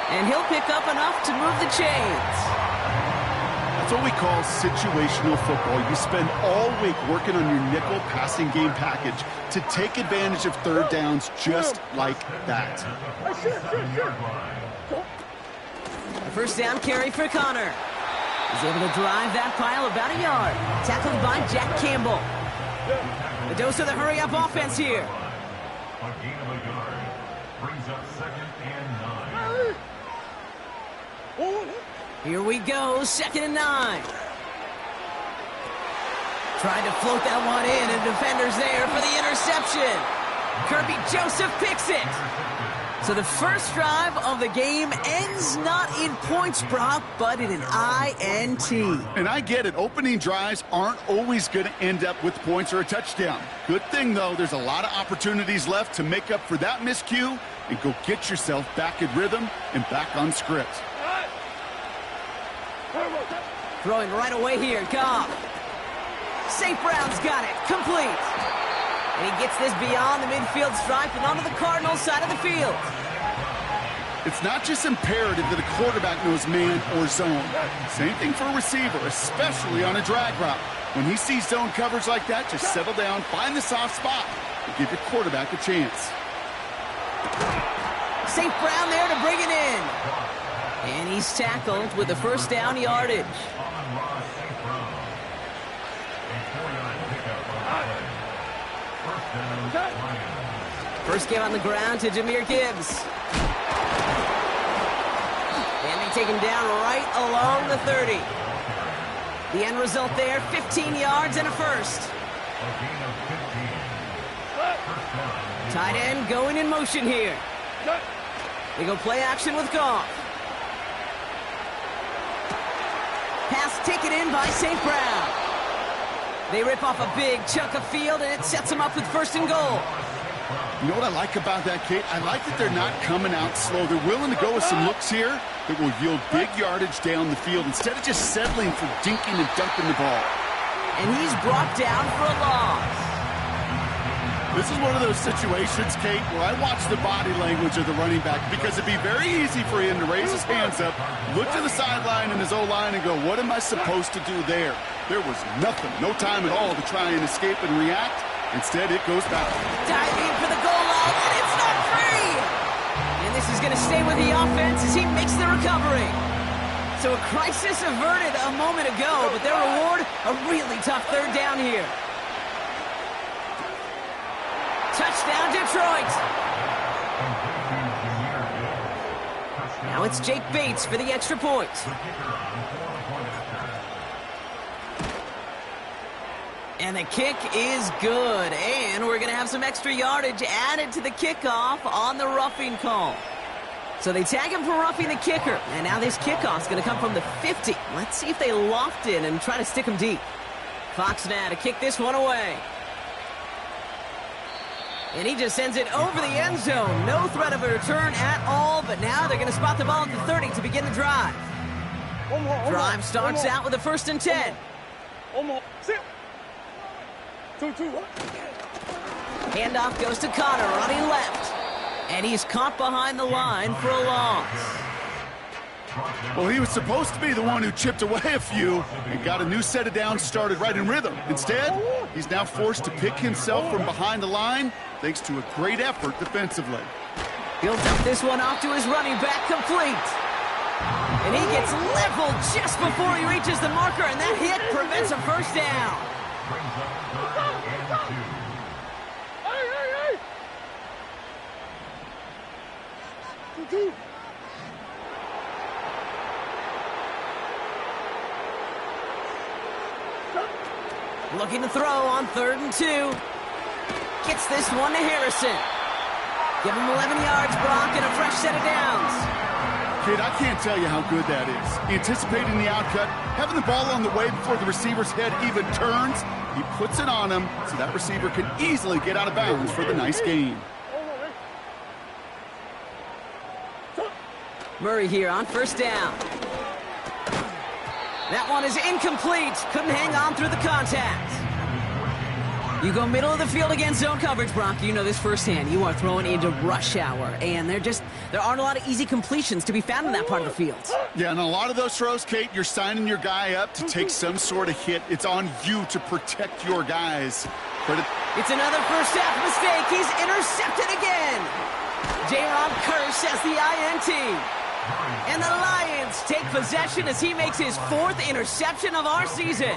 And he'll pick up enough to move the chains. That's what we call situational football. You spend all week working on your nickel passing game package to take advantage of 3rd downs just like that. A first down carry for Connor. He's able to drive that pile about a yard. Tackled by Jack Campbell. The dose of the hurry-up offense here. A gain of a yard. Brings up 2nd and 9. Here we go, 2nd and 9. Tried to float that one in, and defenders there for the interception. Kirby Joseph picks it. So the first drive of the game ends not in points, Brock, but in an INT. And I get it. Opening drives aren't always going to end up with points or a touchdown. Good thing, though, there's a lot of opportunities left to make up for that miscue and go get yourself back in rhythm and back on script. Throwing right away here, Goff. St. Brown's got it, complete. And he gets this beyond the midfield stripe and onto the Cardinals side of the field. It's not just imperative that a quarterback knows man or zone. Same thing for a receiver, especially on a drag route. When he sees zone coverage like that, just settle down, find the soft spot, and give your quarterback a chance. St. Brown there to bring it in. And he's tackled with the first down yardage. First game on the ground to Jahmyr Gibbs. And they take him down right along the 30. The end result there, 15 yards and a first. Tight end going in motion here. They go play action with Goff. Pass taken in by St. Brown. They rip off a big chunk of field, and it sets them up with first and goal. You know what I like about that, Kate? I like that they're not coming out slow. They're willing to go with some looks here that will yield big yardage down the field instead of just settling for dinking and dumping the ball. And he's brought down for a loss. This is one of those situations, Kate, where I watch the body language of the running back because it'd be very easy for him to raise his hands up, look to the sideline and his O-line and go, what am I supposed to do there? There was nothing, no time at all to try and escape and react. Instead, it goes back. Diving for the goal line, and it's not free! And this is going to stay with the offense as he makes the recovery. So a crisis averted a moment ago, but their reward, a really tough third down here. Touchdown, Detroit! Now it's Jake Bates for the extra point. And the kick is good. And we're going to have some extra yardage added to the kickoff on the roughing call. So they tag him for roughing the kicker. And now this kickoff's going to come from the 50. Let's see if they loft in and try to stick him deep. Fox now to kick this one away. And he just sends it over the end zone. No threat of a return at all. But now they're going to spot the ball at the 30 to begin the drive. Drive starts out with a 1st and 10. Handoff goes to Connor, running left. And he's caught behind the line for a loss. Well, he was supposed to be the one who chipped away a few and got a new set of downs started right in rhythm. Instead, he's now forced to pick himself from behind the line thanks to a great effort defensively. He'll dump this one off to his running back, complete. And he gets leveled just before he reaches the marker, and that hit prevents a first down. Looking to throw on 3rd and 2. Gets this one to Harrison. Give him 11 yards, Brock, and a fresh set of downs. Kid, I can't tell you how good that is. Anticipating the outcut, having the ball on the way before the receiver's head even turns, he puts it on him so that receiver can easily get out of bounds for the nice gain. Murray here on 1st down. That one is incomplete. Couldn't hang on through the contact. You go middle of the field against zone coverage, Brock. You know this firsthand. You are throwing into rush hour, and there aren't a lot of easy completions to be found in that part of the field. Yeah, and a lot of those throws, Kate, you're signing your guy up to take some sort of hit. It's on you to protect your guys. It's another first half mistake. He's intercepted again. Jaron Kearse has the INT. And the Lions take possession as he makes his 4th interception of our season.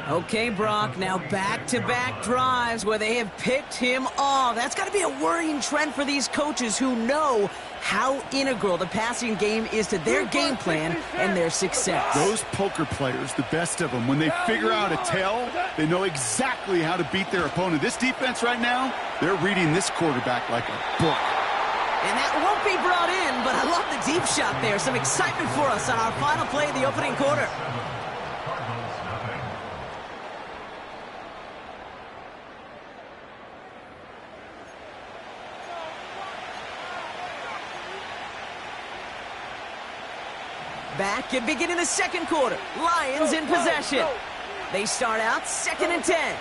Okay, Brock, now back-to-back drives where they have picked him off. That's got to be a worrying trend for these coaches who know how integral the passing game is to their game plan and their success. Those poker players, the best of them, when they figure out a tell, they know exactly how to beat their opponent. This defense right now, they're reading this quarterback like a book. And that won't be brought in, but I love the deep shot there. Some excitement for us on our final play of the opening quarter. Cardinals nothing. Back and beginning the second quarter. Lions in possession. They start out 2nd and 10.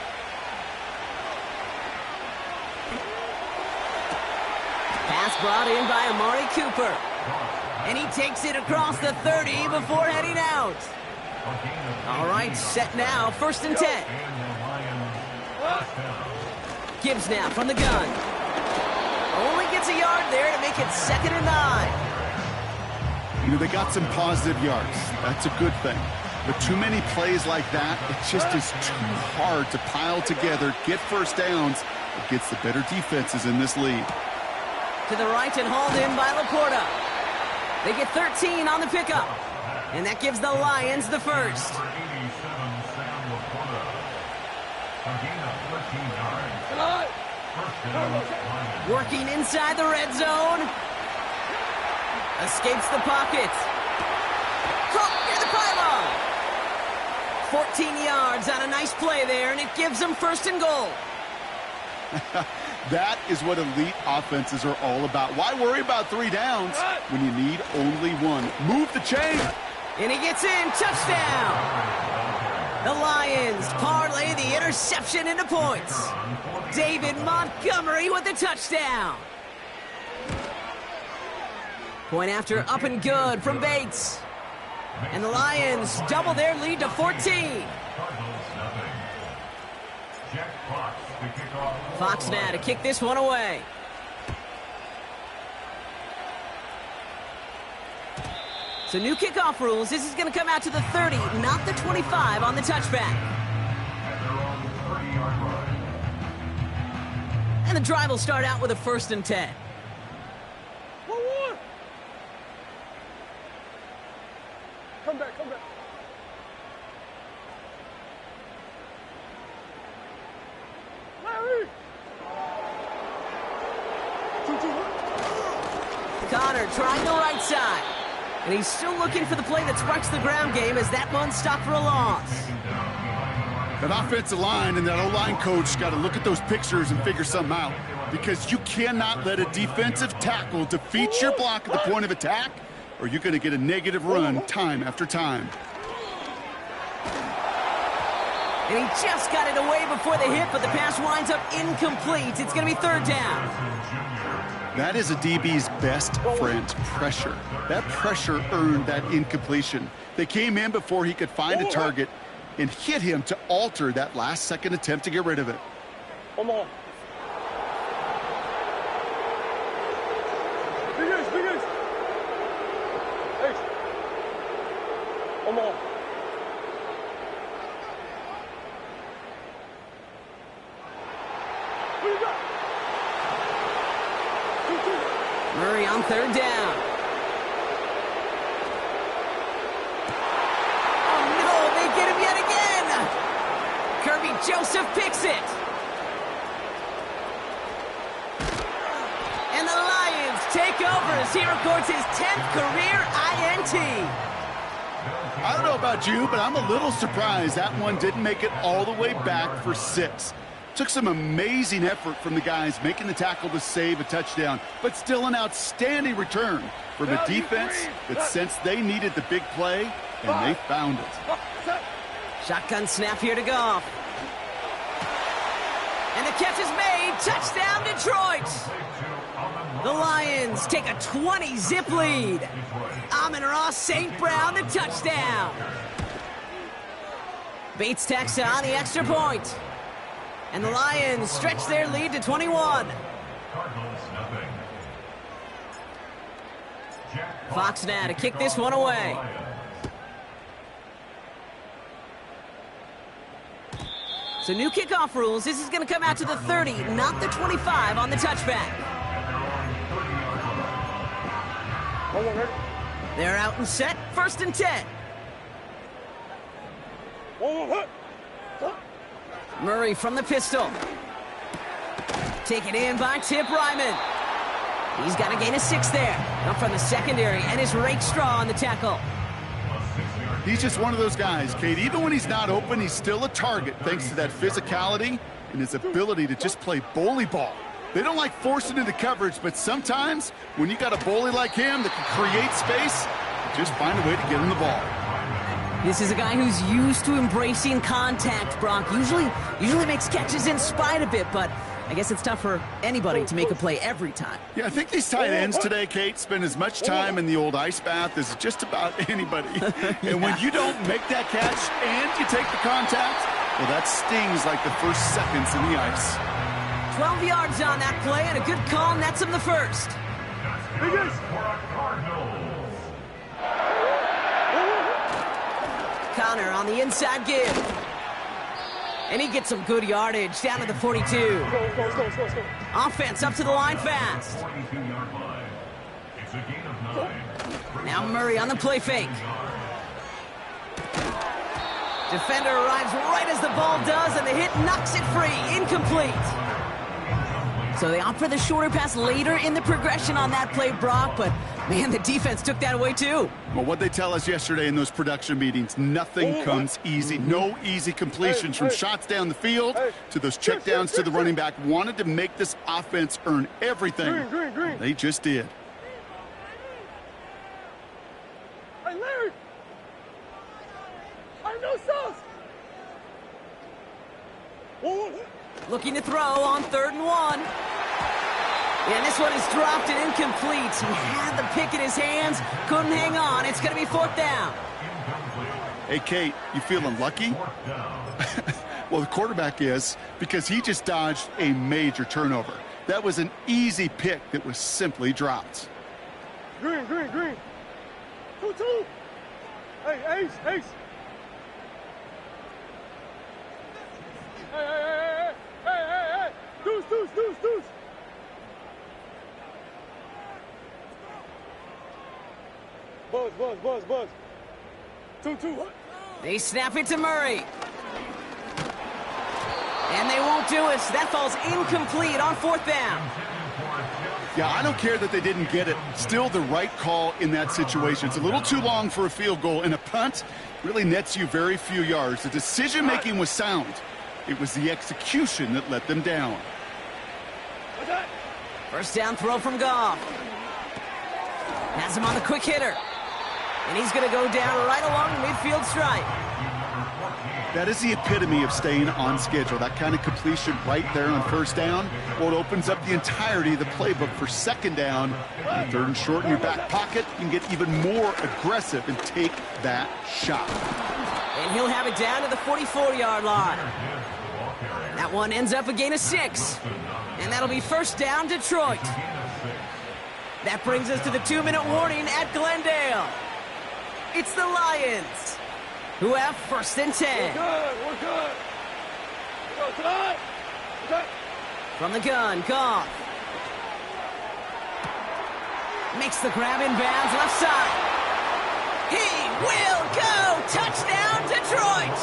Pass brought in by Amari Cooper. And he takes it across the 30 before heading out. All right, set now, 1st and 10. And the Lions first down. Gibbs now from the gun. Only gets a yard there to make it 2nd and 9. You know, they got some positive yards. That's a good thing. But too many plays like that, it just is too hard to pile together, get first downs against the better defenses in this league. To the right and hauled in by Laporta. They get 13 on the pickup. And that gives the Lions the first. Number 87, Sam Laporta. A gain of 14 yards. First down, Lions. Working inside the red zone. Escapes the pocket. Caught near the pylon. 14 yards on a nice play there, and it gives them 1st and goal. That is what elite offenses are all about. Why worry about 3 downs when you need only 1? Move the chain. And he gets in. Touchdown. The Lions parlay the interception into points. David Montgomery with the touchdown. Point after up and good from Bates. And the Lions double their lead to 14. Cardinals nothing. Jack Fox to kick off. Fox now to kick this one away. So new kickoff rules. This is going to come out to the 30, not the 25 on the touchback. At their own 30-yard line. And the drive will start out with a 1st and 10. Come back, come back. Larry! Connor trying the right side. And he's still looking for the play that sparks the ground game as that one stopped for a loss. That offensive line and that O-line coach got to look at those pictures and figure something out, because you cannot let a defensive tackle defeat your block at the point of attack, or you're going to get a negative run time after time. And he just got it away before the hit, but the pass winds up incomplete. It's going to be 3rd down. That is a DB's best friend, pressure. That pressure earned that incompletion. They came in before he could find a target and hit him to alter that last-second attempt to get rid of it. Come on. Big Ace, Big Ace. Ace. Come on. What you got? Murray on 3rd down. Oh no, they get him yet again. Kirby Joseph picks it. And the Lions take over as he records his 10th career INT. I don't know about you, but I'm a little surprised that one didn't make it all the way back for 6. Took some amazing effort from the guys making the tackle to save a touchdown, but still an outstanding return from a defense that sensed they needed the big play, and they found it. Shotgun snap here to Goff. And the catch is made. Touchdown, Detroit. The Lions take a 20-zip lead. Amon-Ra St. Brown, the touchdown. Bates tacks on the extra point. And the Lions stretch their lead to 21. Cardinals nothing. Jack Fox now to kick this one away. So new kickoff rules. This is going to come out to the 30, not the 25 on the touchback. They're out and set. 1st and 10. Murray from the pistol. Taken in by Tip Ryman. He's got to gain a 6 there. Up from the secondary, and his Rakestraw on the tackle. He's just one of those guys, Kate. Even when he's not open, he's still a target thanks to that physicality and his ability to just play bully ball. They don't like forcing into coverage, but sometimes when you got a bully like him that can create space, just find a way to get him the ball. This is a guy who's used to embracing contact, Brock. Usually makes catches in spite of it, but I guess it's tough for anybody to make a play every time. Yeah, I think these tight ends today, Kate, spend as much time in the old ice bath as just about anybody. And when you don't make that catch and you take the contact, well, that stings like the first seconds in the ice. 12 yards on that play, and a good call nets him the first. Connor on the inside give. And he gets some good yardage down to the 42. Offense up to the line fast. Now Murray on the play fake. Defender arrives right as the ball does, and the hit knocks it free. Incomplete. So they opt for the shorter pass later in the progression on that play, Brock, but man, the defense took that away too. Well, what they tell us yesterday in those production meetings, nothing comes easy. No easy completions from shots down the field to those checkdowns to the running back. Wanted to make this offense earn everything. Green. They just did. Hey, Larry! I have no sauce! Looking to throw on 3rd and 1. And this one is dropped and incomplete. He had the pick in his hands, couldn't hang on. It's going to be 4th down. Hey, Kate, you feeling lucky? Well, the quarterback is, because he just dodged a major turnover. That was an easy pick that was simply dropped. Green. 2-2. Hey, Ace. Hey. Deuce. Buzz. 2-2. They snap it to Murray. And they won't do it. That falls incomplete on 4th down. Yeah, I don't care that they didn't get it. Still the right call in that situation. It's a little too long for a field goal, and a punt really nets you very few yards. The decision-making was sound. It was the execution that let them down. 1st down throw from Goff. Has him on the quick hitter. And he's going to go down right along the midfield stripe. That is the epitome of staying on schedule. That kind of completion right there on 1st down. Well, it opens up the entirety of the playbook for 2nd down. 3rd and short in your back pocket. You can get even more aggressive and take that shot. And he'll have it down to the 44-yard line. That one ends up a gain of 6. And that'll be 1st down, Detroit. That brings us to the 2-minute warning at Glendale. It's the Lions who have 1st and 10. We're good. Tonight. Okay. From the gun, Goff. Makes the grab in bounds left side. He will go. Touchdown, Detroit.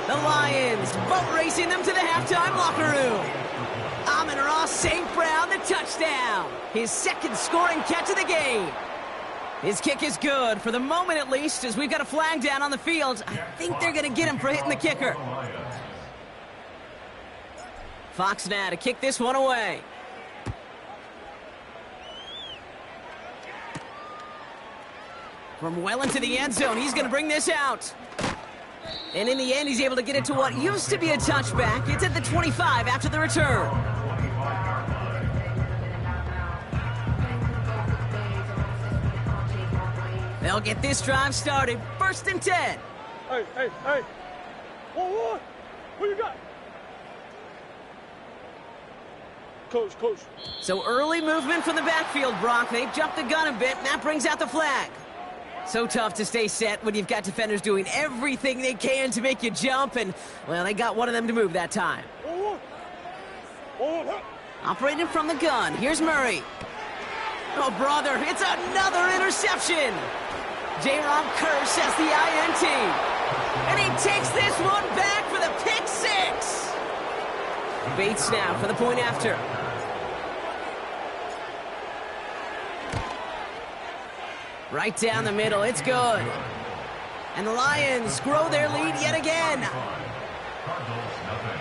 The Lions boat racing them to the halftime locker room. Amon-Ra St. Brown, the touchdown. His 2nd scoring catch of the game. His kick is good, for the moment at least, as we've got a flag down on the field. I think they're going to get him for hitting the kicker. Fox now to kick this one away. From well into the end zone, he's going to bring this out. And in the end, he's able to get it to what used to be a touchback. It's at the 25 after the return. They'll get this drive started. 1st and 10. Hey. What? What you got? Coach. So early movement from the backfield, Brock. They've jumped the gun a bit, and that brings out the flag. So tough to stay set when you've got defenders doing everything they can to make you jump, and, well, they got one of them to move that time. Operating from the gun, here's Murray. Oh, brother, it's another interception. J-Rob Curse has the INT. And he takes this one back for the pick 6. Bates now for the point after. Right down the middle, it's good. And the Lions grow their lead yet again. Cardinals nothing.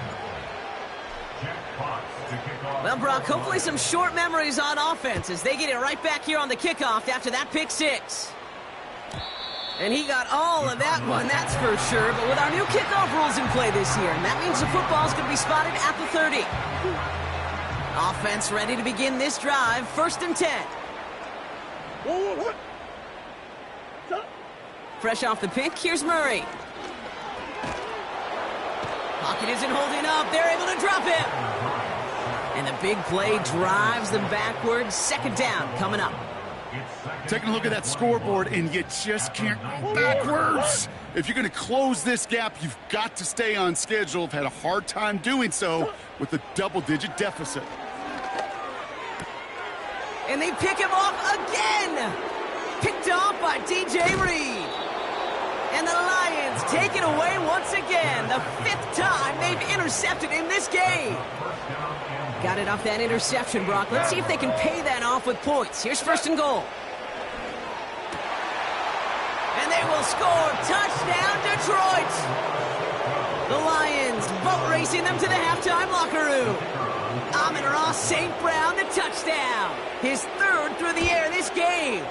Jack Fox to kick off. Well, Brock, hopefully some short memories on offense as they get it right back here on the kickoff after that pick six. And he got all of that one, that's for sure. But with our new kickoff rules in play this year, and that means the football's going to be spotted at the 30. Offense ready to begin this drive, 1st and 10. Whoa. Stop. Fresh off the pick, here's Murray. Pocket isn't holding up. They're able to drop him. And the big play drives them backwards. 2nd down coming up. Taking a look at that scoreboard, and you just can't go backwards. If you're going to close this gap, you've got to stay on schedule. I've had a hard time doing so with a double-digit deficit. And they pick him off again. Picked off by DJ Reed. And the Lions take it away once again. The 5th time they've intercepted in this game. Got it off that interception, Brock. Let's see if they can pay that off with points. Here's 1st and goal. And they will score. Touchdown, Detroit. The Lions boat racing them to the halftime locker room. Amon-Ra St. Brown, the touchdown. His 3rd through the air this game.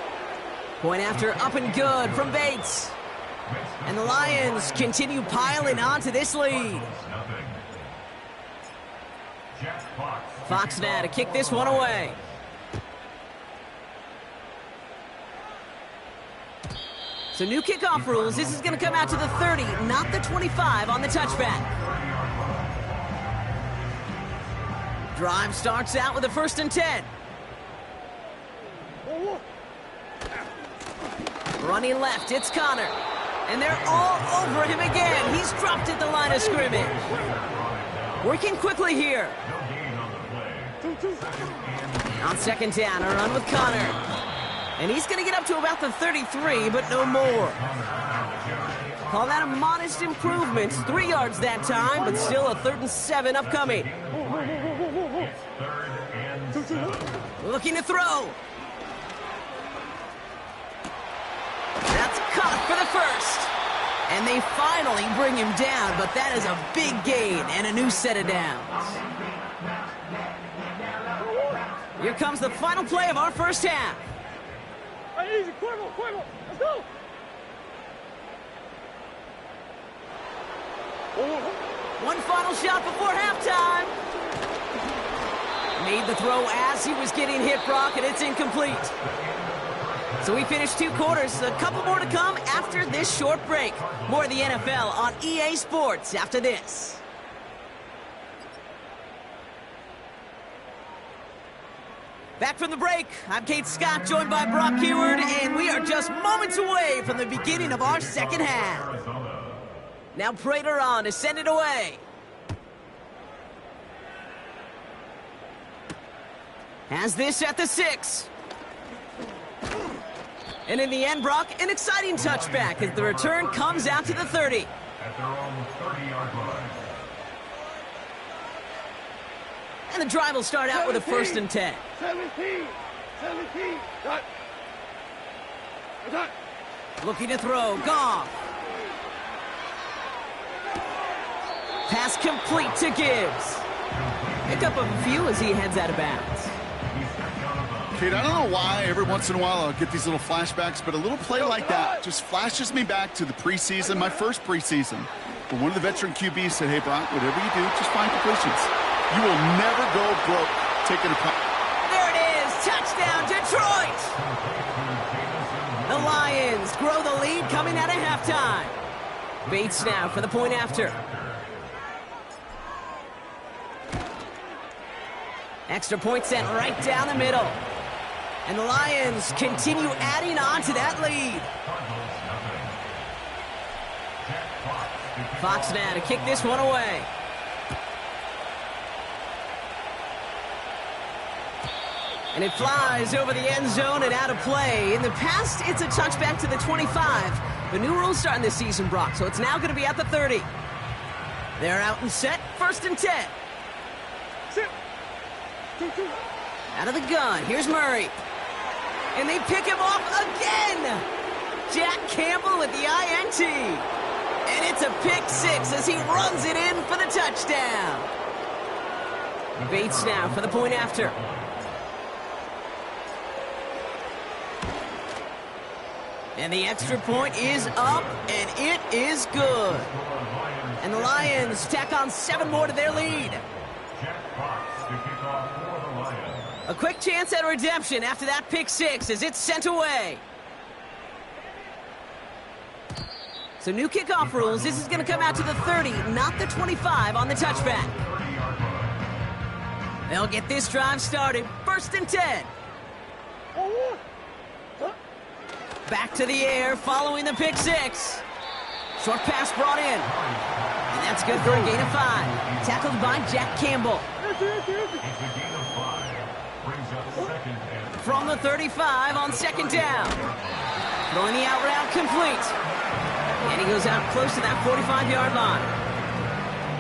Point after up and good from Bates. And the Lions continue piling onto this lead. Fox now to kick this one away. So new kickoff rules. This is going to come out to the 30, not the 25 on the touchback. Drive starts out with a 1st and 10. Running left, it's Connor. And they're all over him again. He's dropped at the line of scrimmage. Working quickly here. On 2nd down, a run with Connor. And he's going to get up to about the 33, but no more. Call that a modest improvement. 3 yards that time, but still a 3rd and 7 upcoming. Looking to throw. That's caught for the 1st. And they finally bring him down, but that is a big gain and a new set of downs. Here comes the final play of our 1st half. Hey, easy, Cuervo, let's go. One final shot before halftime. Made the throw as he was getting hit, Brock, and it's incomplete. So we finished 2 quarters. A couple more to come after this short break. More of the NFL on EA Sports after this. Back from the break, I'm Kate Scott, joined by Brock Huard, and we are just moments away from the beginning of our 2nd half. Now Prater on to send it away. Has this at the 6. And in the end, Brock, an exciting touchback as the return comes out to the 30. At their own 30-yard line. And the drive will start out with a 1st and 10. 17. Cut. Looking to throw, Goff. Pass complete to Gibbs. Pick up a few as he heads out of bounds. Kate, I don't know why every once in a while I'll get these little flashbacks, but a little play like that just flashes me back to the preseason, my first preseason. But one of the veteran QBs said, hey, Brock, whatever you do, just find completions. You will never go broke taking a punt. There it is, touchdown, Detroit! The Lions grow the lead coming out of halftime. Bates now for the point after. Extra point sent right down the middle. And the Lions continue adding on to that lead. Fox now to kick this one away. And it flies over the end zone and out of play. In the past, it's a touchback to the 25. The new rules starting this season, Brock, so it's now going to be at the 30. They're out and set, 1st and 10. Sit. 2. Out of the gun, here's Murray. And they pick him off again. Jack Campbell with the INT. And it's a pick six as he runs it in for the touchdown. Bates now for the point after. And the extra point is up, and it is good. And the Lions tack on 7 more to their lead. A quick chance at redemption after that pick six as it's sent away. So new kickoff rules. This is going to come out to the 30, not the 25 on the touchback. They'll get this drive started. 1st and 10. Back to the air following the pick six. Short pass brought in. And that's good for a gain of 5. Tackled by Jack Campbell. From the 35 on 2nd down. Throwing the out route complete. And he goes out close to that 45-yard line.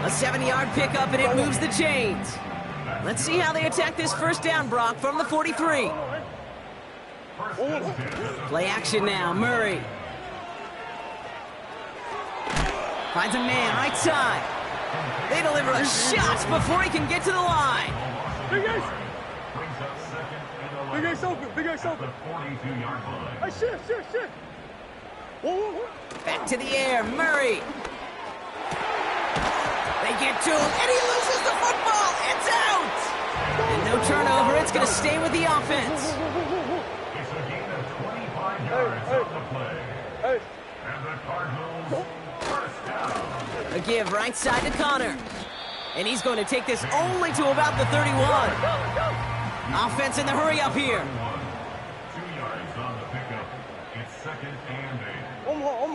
A 7-yard pickup, and it moves the chains. Let's see how they attack this 1st down, Brock, from the 43. Play action now, Murray. Finds a man right side. They deliver a shot before he can get to the line. Big Ace open, Big Ace open. Hey, shit. Back to the air, Murray. They get to him, and he loses the football. It's out. And no turnover. It's going to stay with the offense. It's a gain of 25 yards on the play. Hey. And the Cardinals first down. A give right side to Connor. And he's going to take this only to about the 31. Offense in the hurry up here. 2 yards on the pickup. It's 2nd and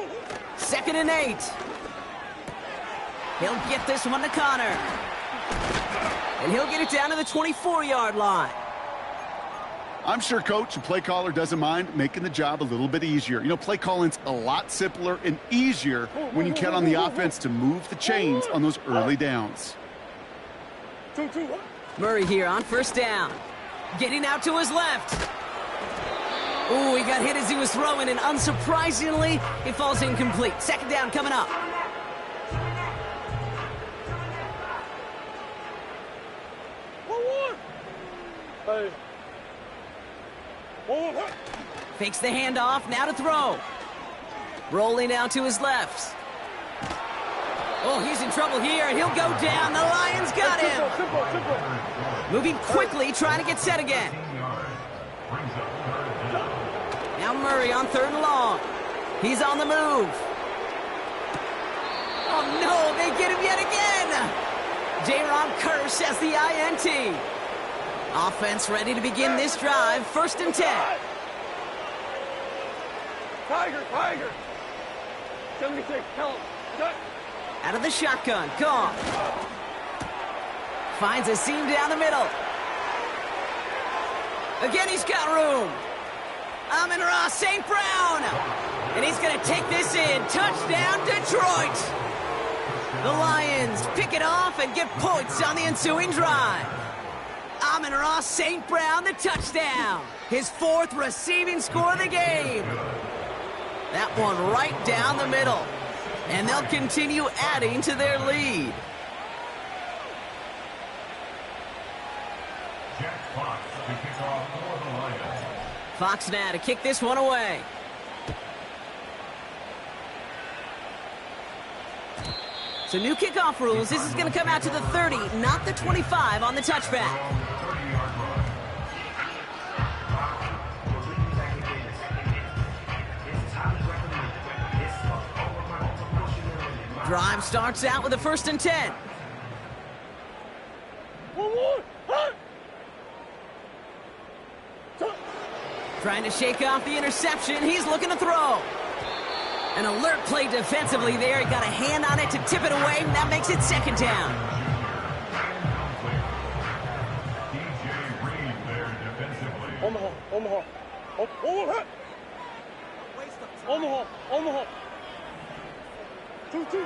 8. 2nd and 8. He'll get this one to Connor. And he'll get it down to the 24-yard line. I'm sure coach and play caller doesn't mind making the job a little bit easier. You know, play calling's a lot simpler and easier when you count on the offense to move the chains on those early downs. Murray here on 1st down. Getting out to his left. Ooh, he got hit as he was throwing, and unsurprisingly, it falls incomplete. 2nd down coming up. Hey. Fakes the handoff, now to throw. Rolling out to his left. Oh, he's in trouble here, and he'll go down. The Lions got him. Moving quickly, trying to get set again. Now Murray on 3rd and long. He's on the move. Oh, no, they get him yet again. Jaron Kearse has the INT. Offense ready to begin this drive. 1st and 10. Tiger. 76, tell him. Out of the shotgun, gone. Finds a seam down the middle. Again, he's got room. Amon-Ra St. Brown. And he's going to take this in. Touchdown, Detroit. The Lions pick it off and get points on the ensuing drive. Amon-Ra St. Brown, the touchdown. His 4th receiving score of the game. That one right down the middle. And they'll continue adding to their lead. Jack Fox to kick off for the Lions. Fox now to kick this one away. So new kickoff rules. This is going to come out to the 30, not the 25 on the touchback. Drive starts out with a 1st and 10. Trying to shake off the interception. He's looking to throw. An alert play defensively there. He got a hand on it to tip it away, and that makes it 2nd down. Omaha. 2-2.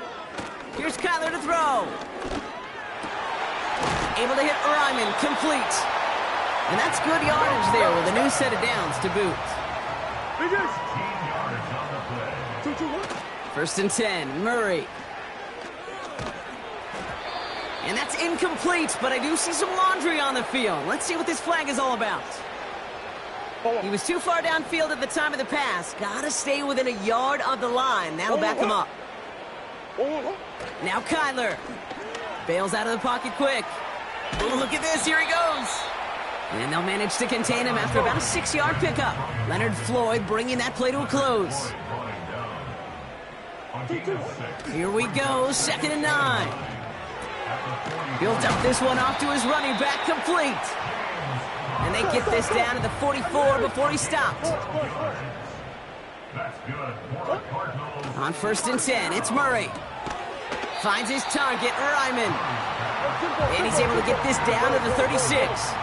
Here's Kyler to throw. Able to hit Ryman, complete. And that's good yardage there with a new set of downs to boot. Biggest. 2-2-1. First and 10, Murray. And that's incomplete, but I do see some laundry on the field. Let's see what this flag is all about. He was too far downfield at the time of the pass. Gotta stay within a yard of the line. That'll back him up. Now Kyler. Bails out of the pocket quick. Ooh, look at this, here he goes. And they'll manage to contain him after about a 6-yard pickup. Leonard Floyd bringing that play to a close. Here we go, 2nd and 9. Built up this one off to his running back, complete. And they get this down to the 44 before he stopped. On 1st and 10, it's Murray. Finds his target, Ryman. And he's able to get this down to the 36.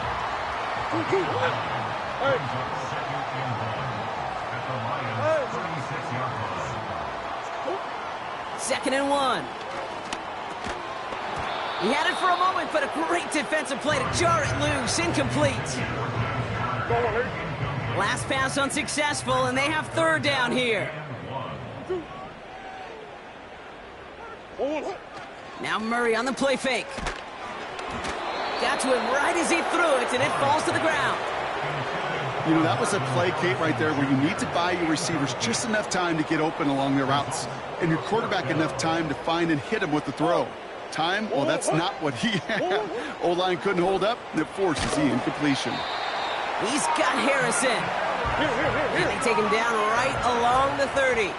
2nd and 1. He had it for a moment, but a great defensive play to jar it loose. Incomplete. Last pass unsuccessful, and they have 3rd down here. Now Murray on the play fake. Got to him right as he threw it, and it falls to the ground. You know, that was a play, Kate, right there where you need to buy your receivers just enough time to get open along their routes, and your quarterback enough time to find and hit him with the throw. Time? Well, that's not what he had. O-line couldn't hold up, and it forces the incompletion. He's got Harrison. And they take him down right along the 30.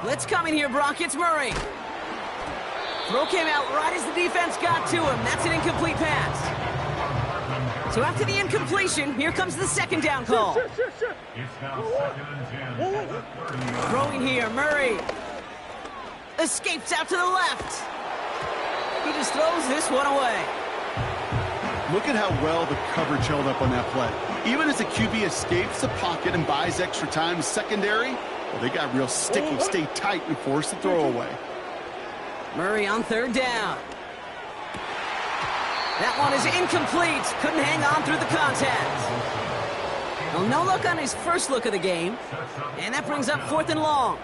Blitz coming here, Brock. It's Murray. Throw came out right as the defense got to him. That's an incomplete pass. So after the incompletion, here comes the 2nd down call. Throwing here, Murray. Escapes out to the left. He just throws this one away. Look at how well the coverage held up on that play. Even as the QB escapes the pocket and buys extra time, secondary, well, they got real sticky, stay tight, and force the throw away. Murray on 3rd down. That one is incomplete. Couldn't hang on through the contact. Well, no look on his first look of the game. And that brings up 4th and long.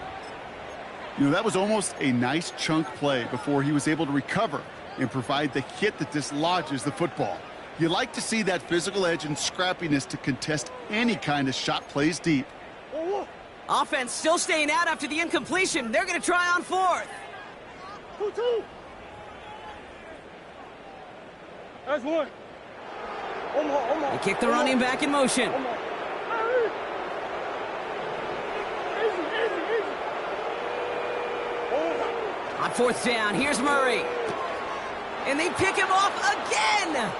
You know, that was almost a nice chunk play before he was able to recover and provide the hit that dislodges the football. You like to see that physical edge and scrappiness to contest any kind of shot plays deep. Offense still staying out after the incompletion. They're going to try on 4th. 2-2. That's 1. They kick the running back in motion. On 4th down, here's Murray. And they pick him off again.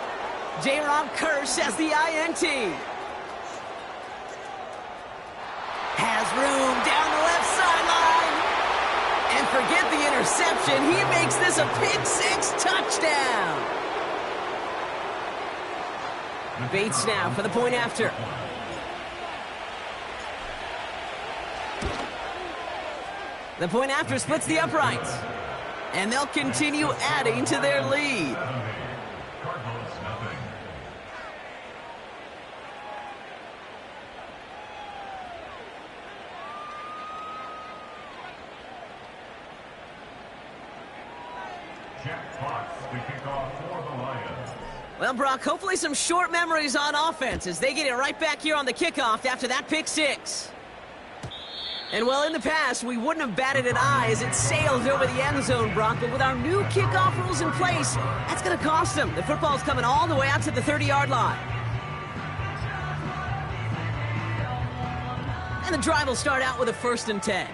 J-Rob Curse has the INT. Has room down the left sideline. And forget the interception. He makes this a pick-6 touchdown. Bates now for the point after. The point after splits the uprights. And they'll continue adding to their lead. Well, Brock, hopefully some short memories on offense as they get it right back here on the kickoff after that pick-6. And, well, in the past, we wouldn't have batted an eye as it sailed over the end zone, Brock. But with our new kickoff rules in place, that's going to cost them. The football's coming all the way out to the 30-yard line. And the drive will start out with a 1st and 10.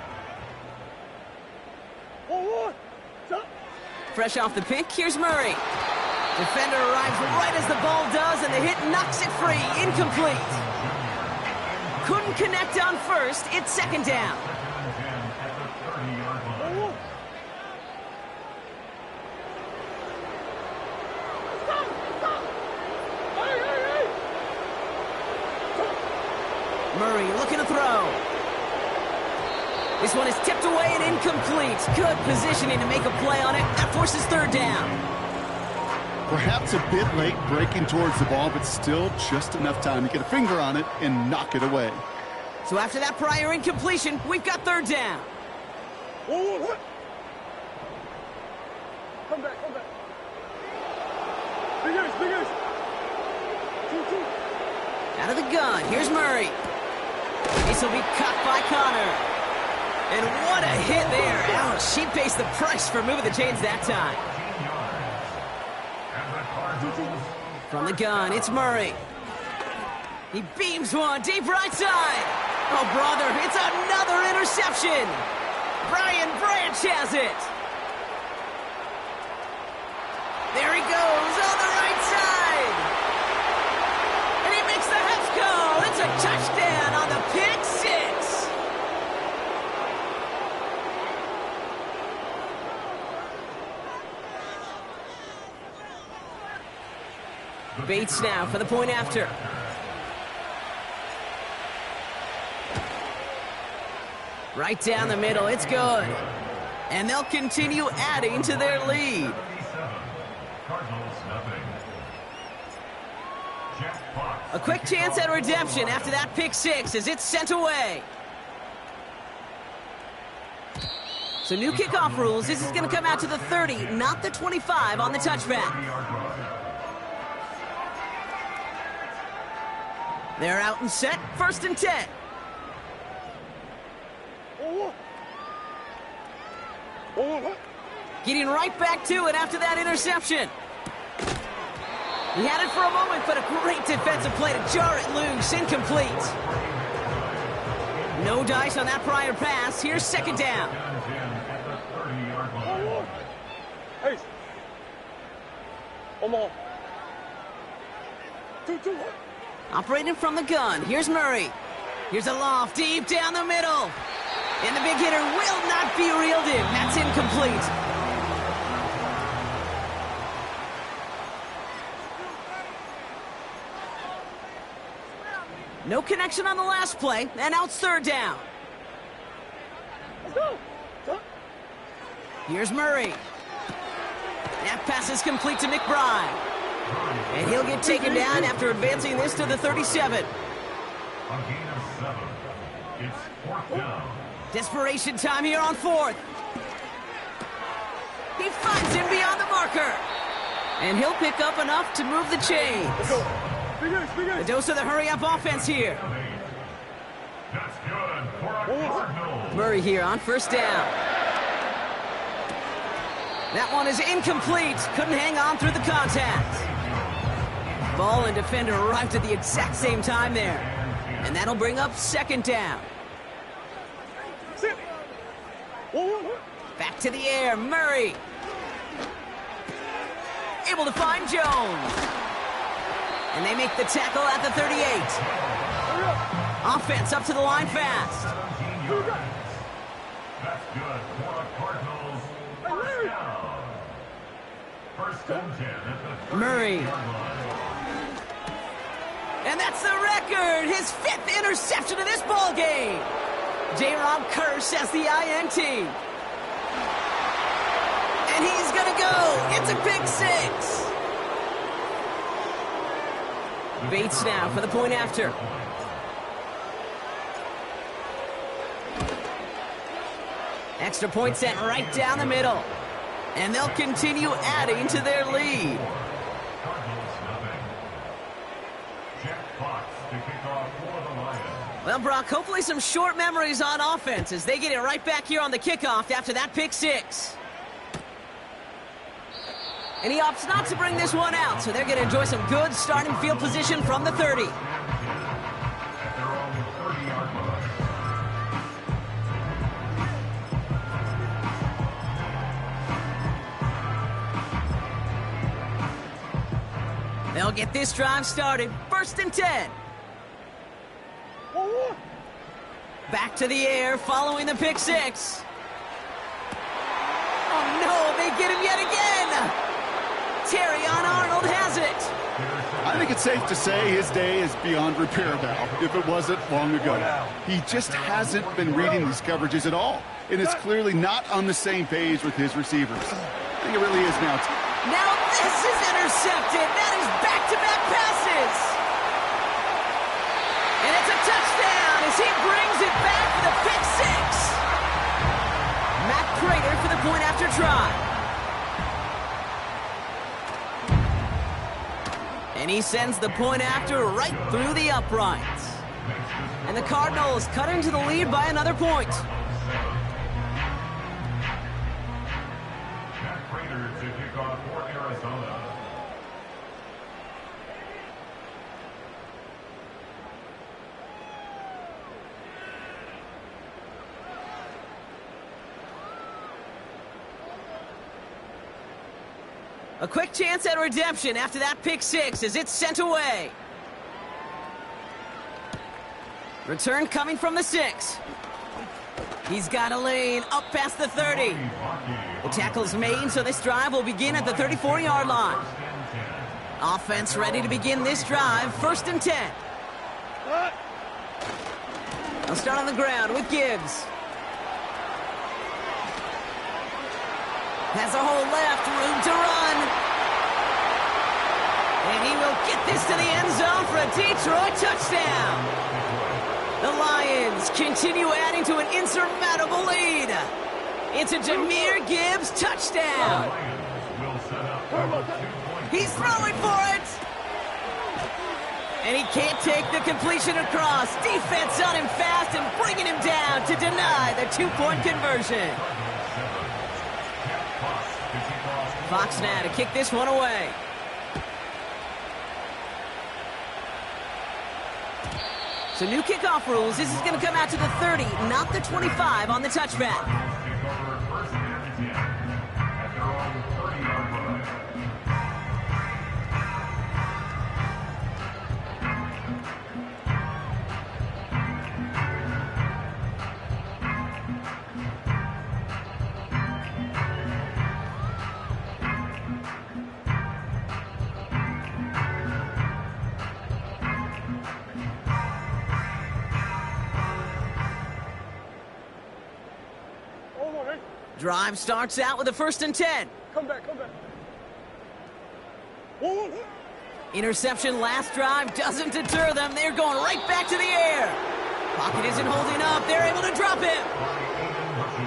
Fresh off the pick, here's Murray. Defender arrives right as the ball does, and the hit knocks it free. Incomplete. Couldn't connect on 1st. It's 2nd down. Murray looking to throw. This one is tipped away and incomplete. Good positioning to make a play on it. That forces third down. Perhaps a bit late breaking towards the ball, but still just enough time to get a finger on it and knock it away. So after that prior incompletion, we've got third down. Whoa. Come back. Big ace. Two. Out of the gun, here's Murray. This will be caught by Connor. And what a hit there. Ouch, she pays the price for moving the chains that time. From the gun, it's Murray. He beams one deep right side. Oh, brother, it's another interception. Brian Branch has it. There he goes on the right side. And he makes the Hefco. It's a touchdown on the pick six. Bates now for the point after. Right down the middle, it's good. And they'll continue adding to their lead. A quick chance at redemption after that pick six as it's sent away. So new kickoff rules. This is going to come out to the 30, not the 25 on the touchback. They're out and set, 1st and 10. Getting right back to it after that interception. He had it for a moment, but a great defensive play to jar it loose. Incomplete. No dice on that prior pass. Here's 2nd down. Hey. Omaha. Two. Operating from the gun. Here's Murray. Here's a loft deep down the middle. And the big hitter will not be reeled in. That's incomplete. No connection on the last play, and now it's 3rd down. Let's go. Here's Murray. That pass is complete to McBride. And he'll get taken down after advancing this to the 37. A gain of 7. It's 4th down. Desperation time here on 4th. He finds him beyond the marker. And he'll pick up enough to move the chains. A dose of the hurry-up offense here. That's good for a Cardinal. Murray here on 1st down. That one is incomplete. Couldn't hang on through the contact. Ball and defender arrived at the exact same time there. And that'll bring up 2nd down. Back to the air, Murray. Able to find Jones. And they make the tackle at the 38. Offense up to the line fast. That's good for a Cardinals. 1st down. 1st and 10 at the Murray. 30-yard line. And that's the record. His 5th interception of this ball game. J-Rob Kirsch has the INT. And he's going to go. It's a pick six. Bates now for the point after. Extra point set right down the middle. And they'll continue adding to their lead. Well, Brock, hopefully some short memories on offense as they get it right back here on the kickoff after that pick six. And he opts not to bring this one out, so they're going to enjoy some good starting field position from the 30. They'll get this drive started. 1st and 10. Back to the air following the pick six. Oh no, they get him yet again. Terrion Arnold has it. I think it's safe to say his day is beyond repair now, if it wasn't long ago. He just hasn't been reading these coverages at all, and is clearly not on the same page with his receivers. I think it really is now. Now this is intercepted. That is back-to-back passes. And it's a touchdown as he brings it back for the pick six. Matt Prater for the point after try. And he sends the point after right through the uprights. And the Cardinals cut into the lead by another point. Matt Prater to kick off for Arizona. A quick chance at redemption after that pick six as it's sent away. Return coming from the 6. He's got a lane up past the 30. The tackle's made, so this drive will begin at the 34-yard line. Offense ready to begin this drive, 1st and 10. They'll start on the ground with Gibbs. Has a hole left, room to run. And he will get this to the end zone for a Detroit touchdown. The Lions continue adding to an insurmountable lead. It's a Jahmyr Gibbs touchdown. He's throwing for it. And he can't take the completion across. Defense on him fast and bringing him down to deny the 2-point conversion. Fox now to kick this one away. So new kickoff rules. This is going to come out to the 30, not the 25 on the touchback. Drive starts out with a 1st and 10. Come back. Interception last drive doesn't deter them. They're going right back to the air. Pocket isn't holding up. They're able to drop him.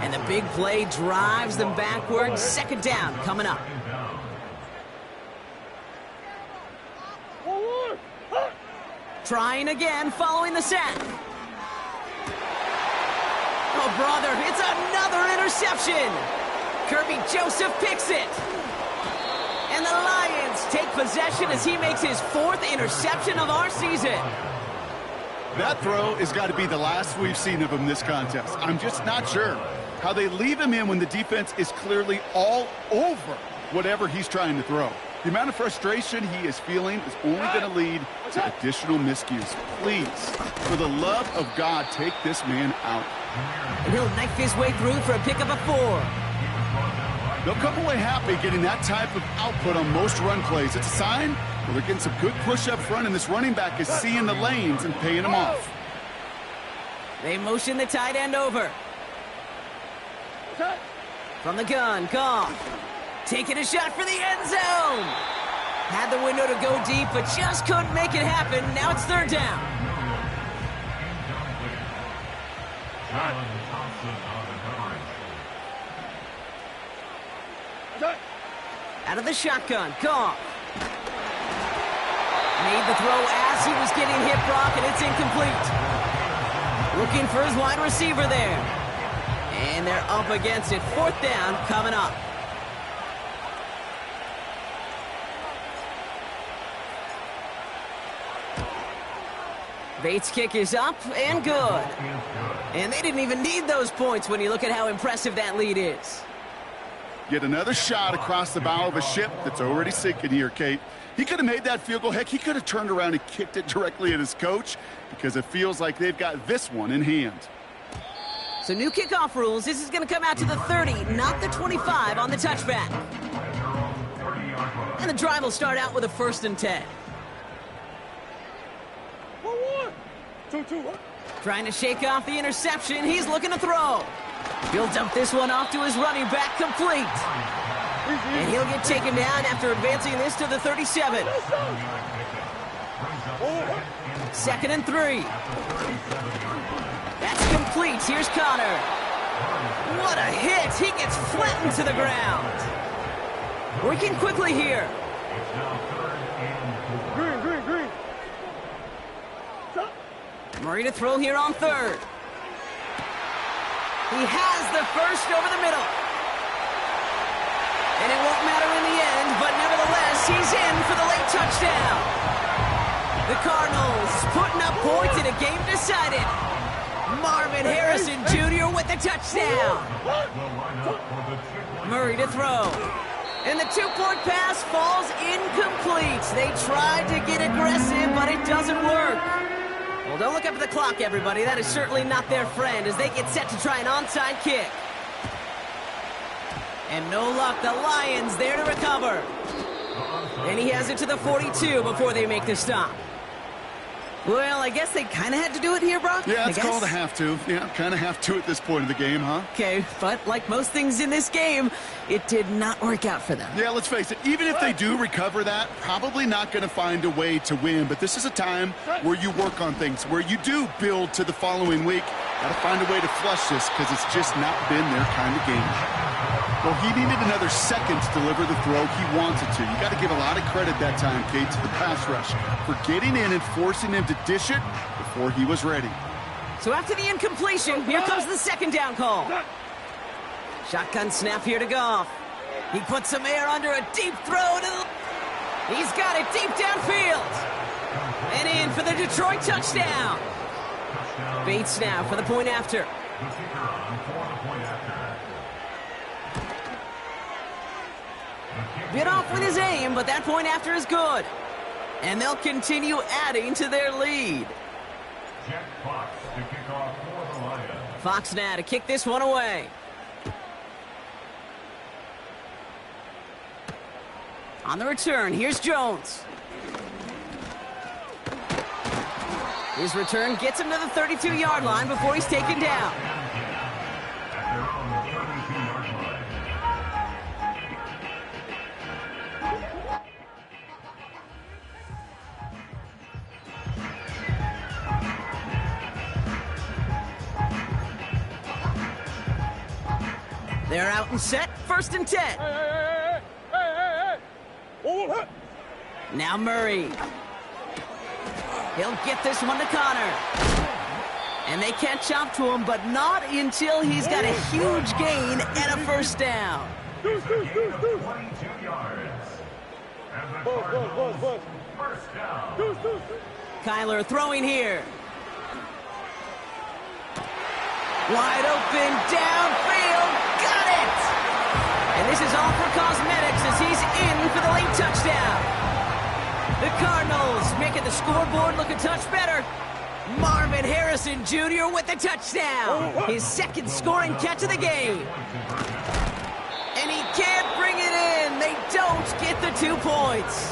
And the big play drives them backwards. 2nd down coming up. Trying again following the sack. Oh, brother, it's another interception. Kirby Joseph picks it. And the Lions take possession as he makes his 4th interception of our season. That throw has got to be the last we've seen of him this contest. I'm just not sure how they leave him in when the defense is clearly all over whatever he's trying to throw. The amount of frustration he is feeling is only going to lead to additional miscues. Please, for the love of God, take this man out. And he'll knife his way through for a pickup of 4. They'll come away happy getting that type of output on most run plays. It's a sign well, they're getting some good push up front, and this running back is seeing the lanes and paying them off. They motion the tight end over. From the gun, Goff. Taking a shot for the end zone. Had the window to go deep, but just couldn't make it happen. Now it's 3rd down. Out of the shotgun, Goff. Made the throw as he was getting hit, Brock, and it's incomplete. Looking for his wide receiver there. And they're up against it. 4th down coming up. Bates' kick is up and good. And they didn't even need those points when you look at how impressive that lead is. Yet another shot across the bow of a ship that's already sinking here, Kate. He could have made that field goal. Heck, he could have turned around and kicked it directly at his coach because it feels like they've got this one in hand. So new kickoff rules. This is going to come out to the 30, not the 25 on the touchback. And the drive will start out with a 1st and 10. 2-2. Trying to shake off the interception. He's looking to throw. He'll dump this one off to his running back, complete. And he'll get taken down after advancing this to the 37. 2nd and 3. That's complete. Here's Connor. What a hit. He gets flattened to the ground. Working quickly here. Green. Murray to throw here on 3rd. He has the first over the middle. And it won't matter in the end, but nevertheless, he's in for the late touchdown. The Cardinals putting up points in a game decided. Marvin Harrison Jr. with the touchdown. Murray to throw. And the 2-point pass falls incomplete. They tried to get aggressive, but it doesn't work. Well, don't look up at the clock, everybody. That is certainly not their friend as they get set to try an onside kick. And no luck, the Lions there to recover. And he has it to the 42 before they make the stop. Well, I guess they kind of had to do it here, Brock. Yeah, it's called a have to. Yeah, kind of have to at this point of the game, huh? Okay, but like most things in this game, it did not work out for them. Yeah, let's face it, even if they do recover that, probably not going to find a way to win. But this is a time where you work on things, where you do build to the following week. Got to find a way to flush this because it's just not been their kind of game. Well, he needed another second to deliver the throw he wanted to. You got to give a lot of credit that time, Kate, to the pass rush for getting in and forcing him to dish it before he was ready. So after the incompletion, here comes the 2nd down call. Shotgun snap here to Goff. He puts some air under a deep throw to the... He's got it deep downfield. And in for the Detroit touchdown. Bates now for the point after. Bit off with his aim, but that point after is good. And they'll continue adding to their lead. Jack Fox to kick off for the Lions. Fox now to kick this one away. On the return, here's Jones. His return gets him to the 32-yard line before he's taken down. At their own 32-yard line. They're out and set, 1st and 10. Hey. Oh, Now Murray. He'll get this one to Connor. And they catch up to him, but not until he's got a huge gain and a 1st down. 22 yards. And the Cardinals, first down. Kyler throwing here. Wide open, downfield, got it! And this is all for cosmetics as he's in for the late touchdown. The Cardinals making the scoreboard look a touch better. Marvin Harrison Jr. with the touchdown. His 2nd scoring catch of the game. And he can't bring it in. They don't get the 2 points.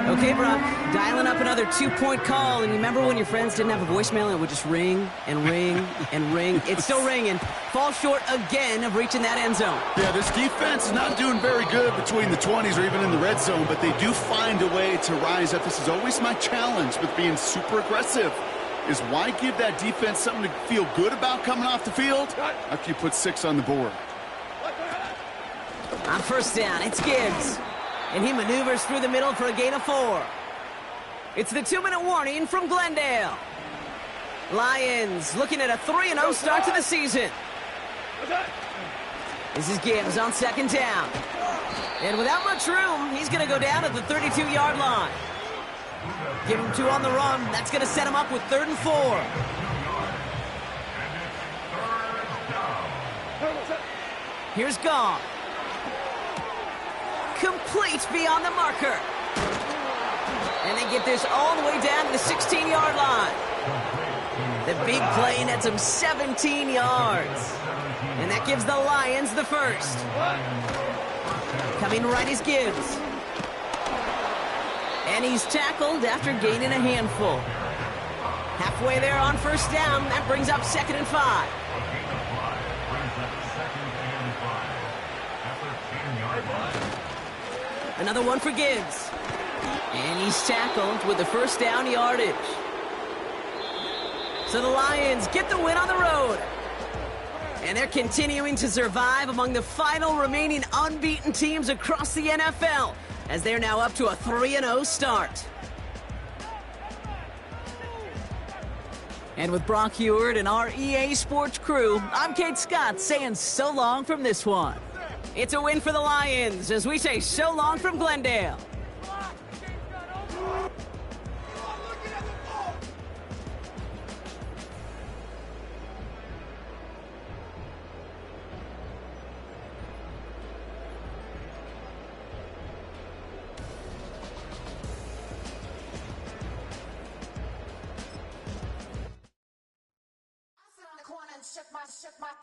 Okay, Brock, dialing up another 2-point call. And you remember when your friends didn't have a voicemail and it would just ring and ring and ring? It's still ringing. Fall short again of reaching that end zone. Yeah, this defense is not doing very good between the 20s or even in the red zone, but they do find a way to rise up. This is always my challenge with being super aggressive, is why give that defense something to feel good about coming off the field after you put 6 on the board. On 1st down, it's Gibbs. And he maneuvers through the middle for a gain of 4. It's the 2-minute warning from Glendale. Lions looking at a 3-0 start to the season. This is Gibbs on 2nd down. And without much room, he's going to go down at the 32-yard line. Give him 2 on the run. That's going to set him up with 3rd and 4. Here's Goff. Complete beyond the marker. And they get this all the way down to the 16-yard line. The big play nets him 17 yards. And that gives the Lions the 1st. Coming right is Gibbs. And he's tackled after gaining a handful. Halfway there on first down. That brings up 2nd and 5. A gain of 5 brings up 2nd and 5 at the 10-yard line. Another one for Gibbs. And he's tackled with the first down yardage. So the Lions get the win on the road. And they're continuing to survive among the final remaining unbeaten teams across the NFL, as they're now up to a 3-0 start. And with Brock Heward and our EA Sports crew, I'm Kate Scott saying so long from this one. It's a win for the Lions as we say so long from Glendale.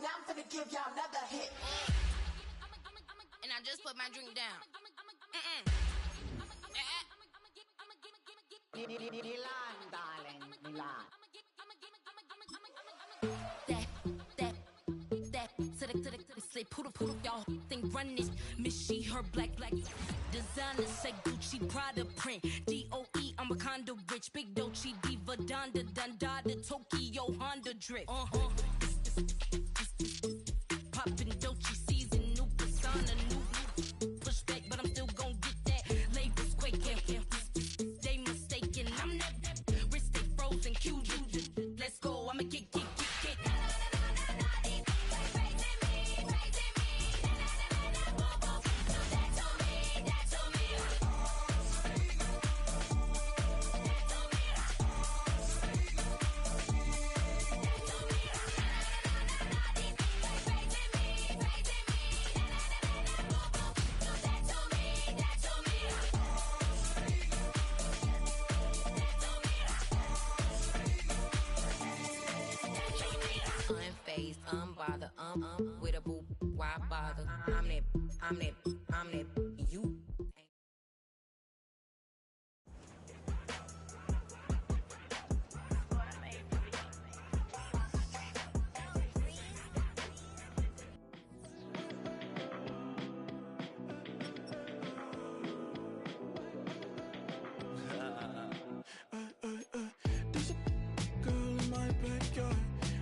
Now I'm finna give y'all another hit. And I just put my drink down. Milan, darling, Milan. That, say poodle, y'all think run this. Miss she, her black. Designer say Gucci, Prada print. DOE, I'm a condo rich. Big Dolce, Diva, Donda, Dundada, Tokyo, Honda drip. Poppin' Dolce season, new persona, new pushback, but I'm still gon' get that. Labels quaking, they mistaken. I'm that wrist stay frozen, Q. Let's go, I'ma get. Unfazed, unbothered, with a boo, why bother? I'm that, you. There's a girl in my backyard.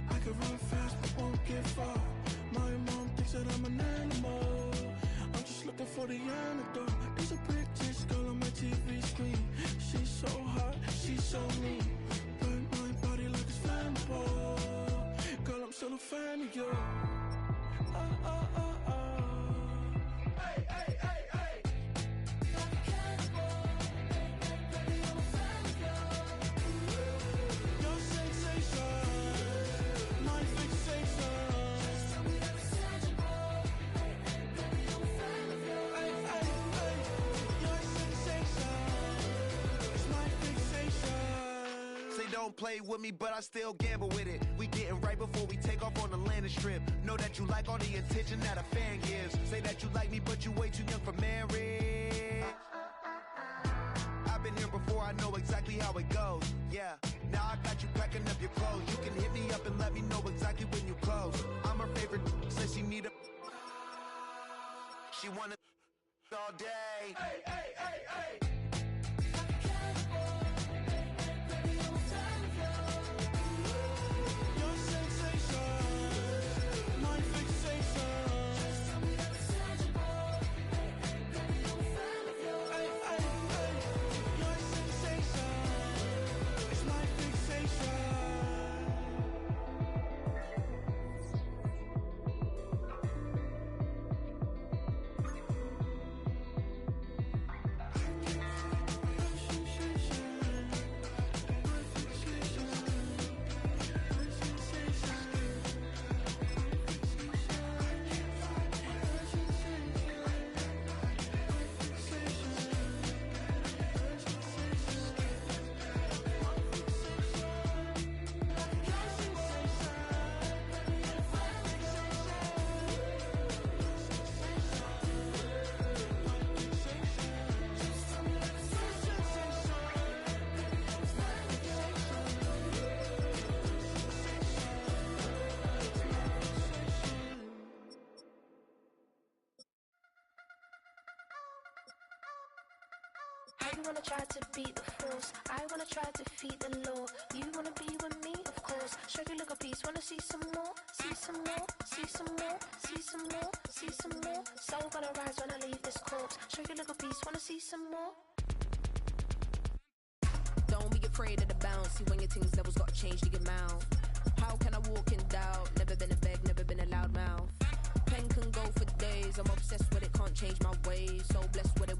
I can run fast but won't get far. My mom thinks that I'm an animal. I'm just looking for the antidote. There's a British girl on my TV screen. She's so hot, she's so mean. Burn my body like it's flammable. Girl, I'm still a fan of you. Hey, hey, hey, hey. Like a cannibal. Baby, I'm a fan of you. Your sensation, my fixation. Just tell me that it's tangible. Baby, I'm a fan of you. Hey, hey, hey. Your sensation is my fixation. Say don't play with me, but I still gamble with it. We getting right before we take off on the landing strip. Know that you like all the attention that a fan gives. Say that you like me, but you way too young for marriage. I've been here before, I know exactly how it goes. Yeah, now I got you packing up your clothes. You can hit me up and let me know exactly when you close. I'm her favorite, says she need a. She wanna all day. Hey, hey, hey, hey. Your sensation, my fixation. Just tell me that it's tangible. Baby, I'm a fan of you. Hey, hey, hey. Your sensation is my fixation. You wanna try to beat the force, I wanna try to defeat the law. You wanna be with me, of course. Show you look a piece, wanna see some more, see some more, see some more, see some more, see some more. Soul gonna rise when I leave this corpse. Show you look a piece, wanna see some more. Don't be afraid of the bounce. See when your things levels got changed to your mouth. How can I walk in doubt? Never been a beg, never been a loud mouth. Pen can go for days. I'm obsessed with it, can't change my ways. So blessed with it.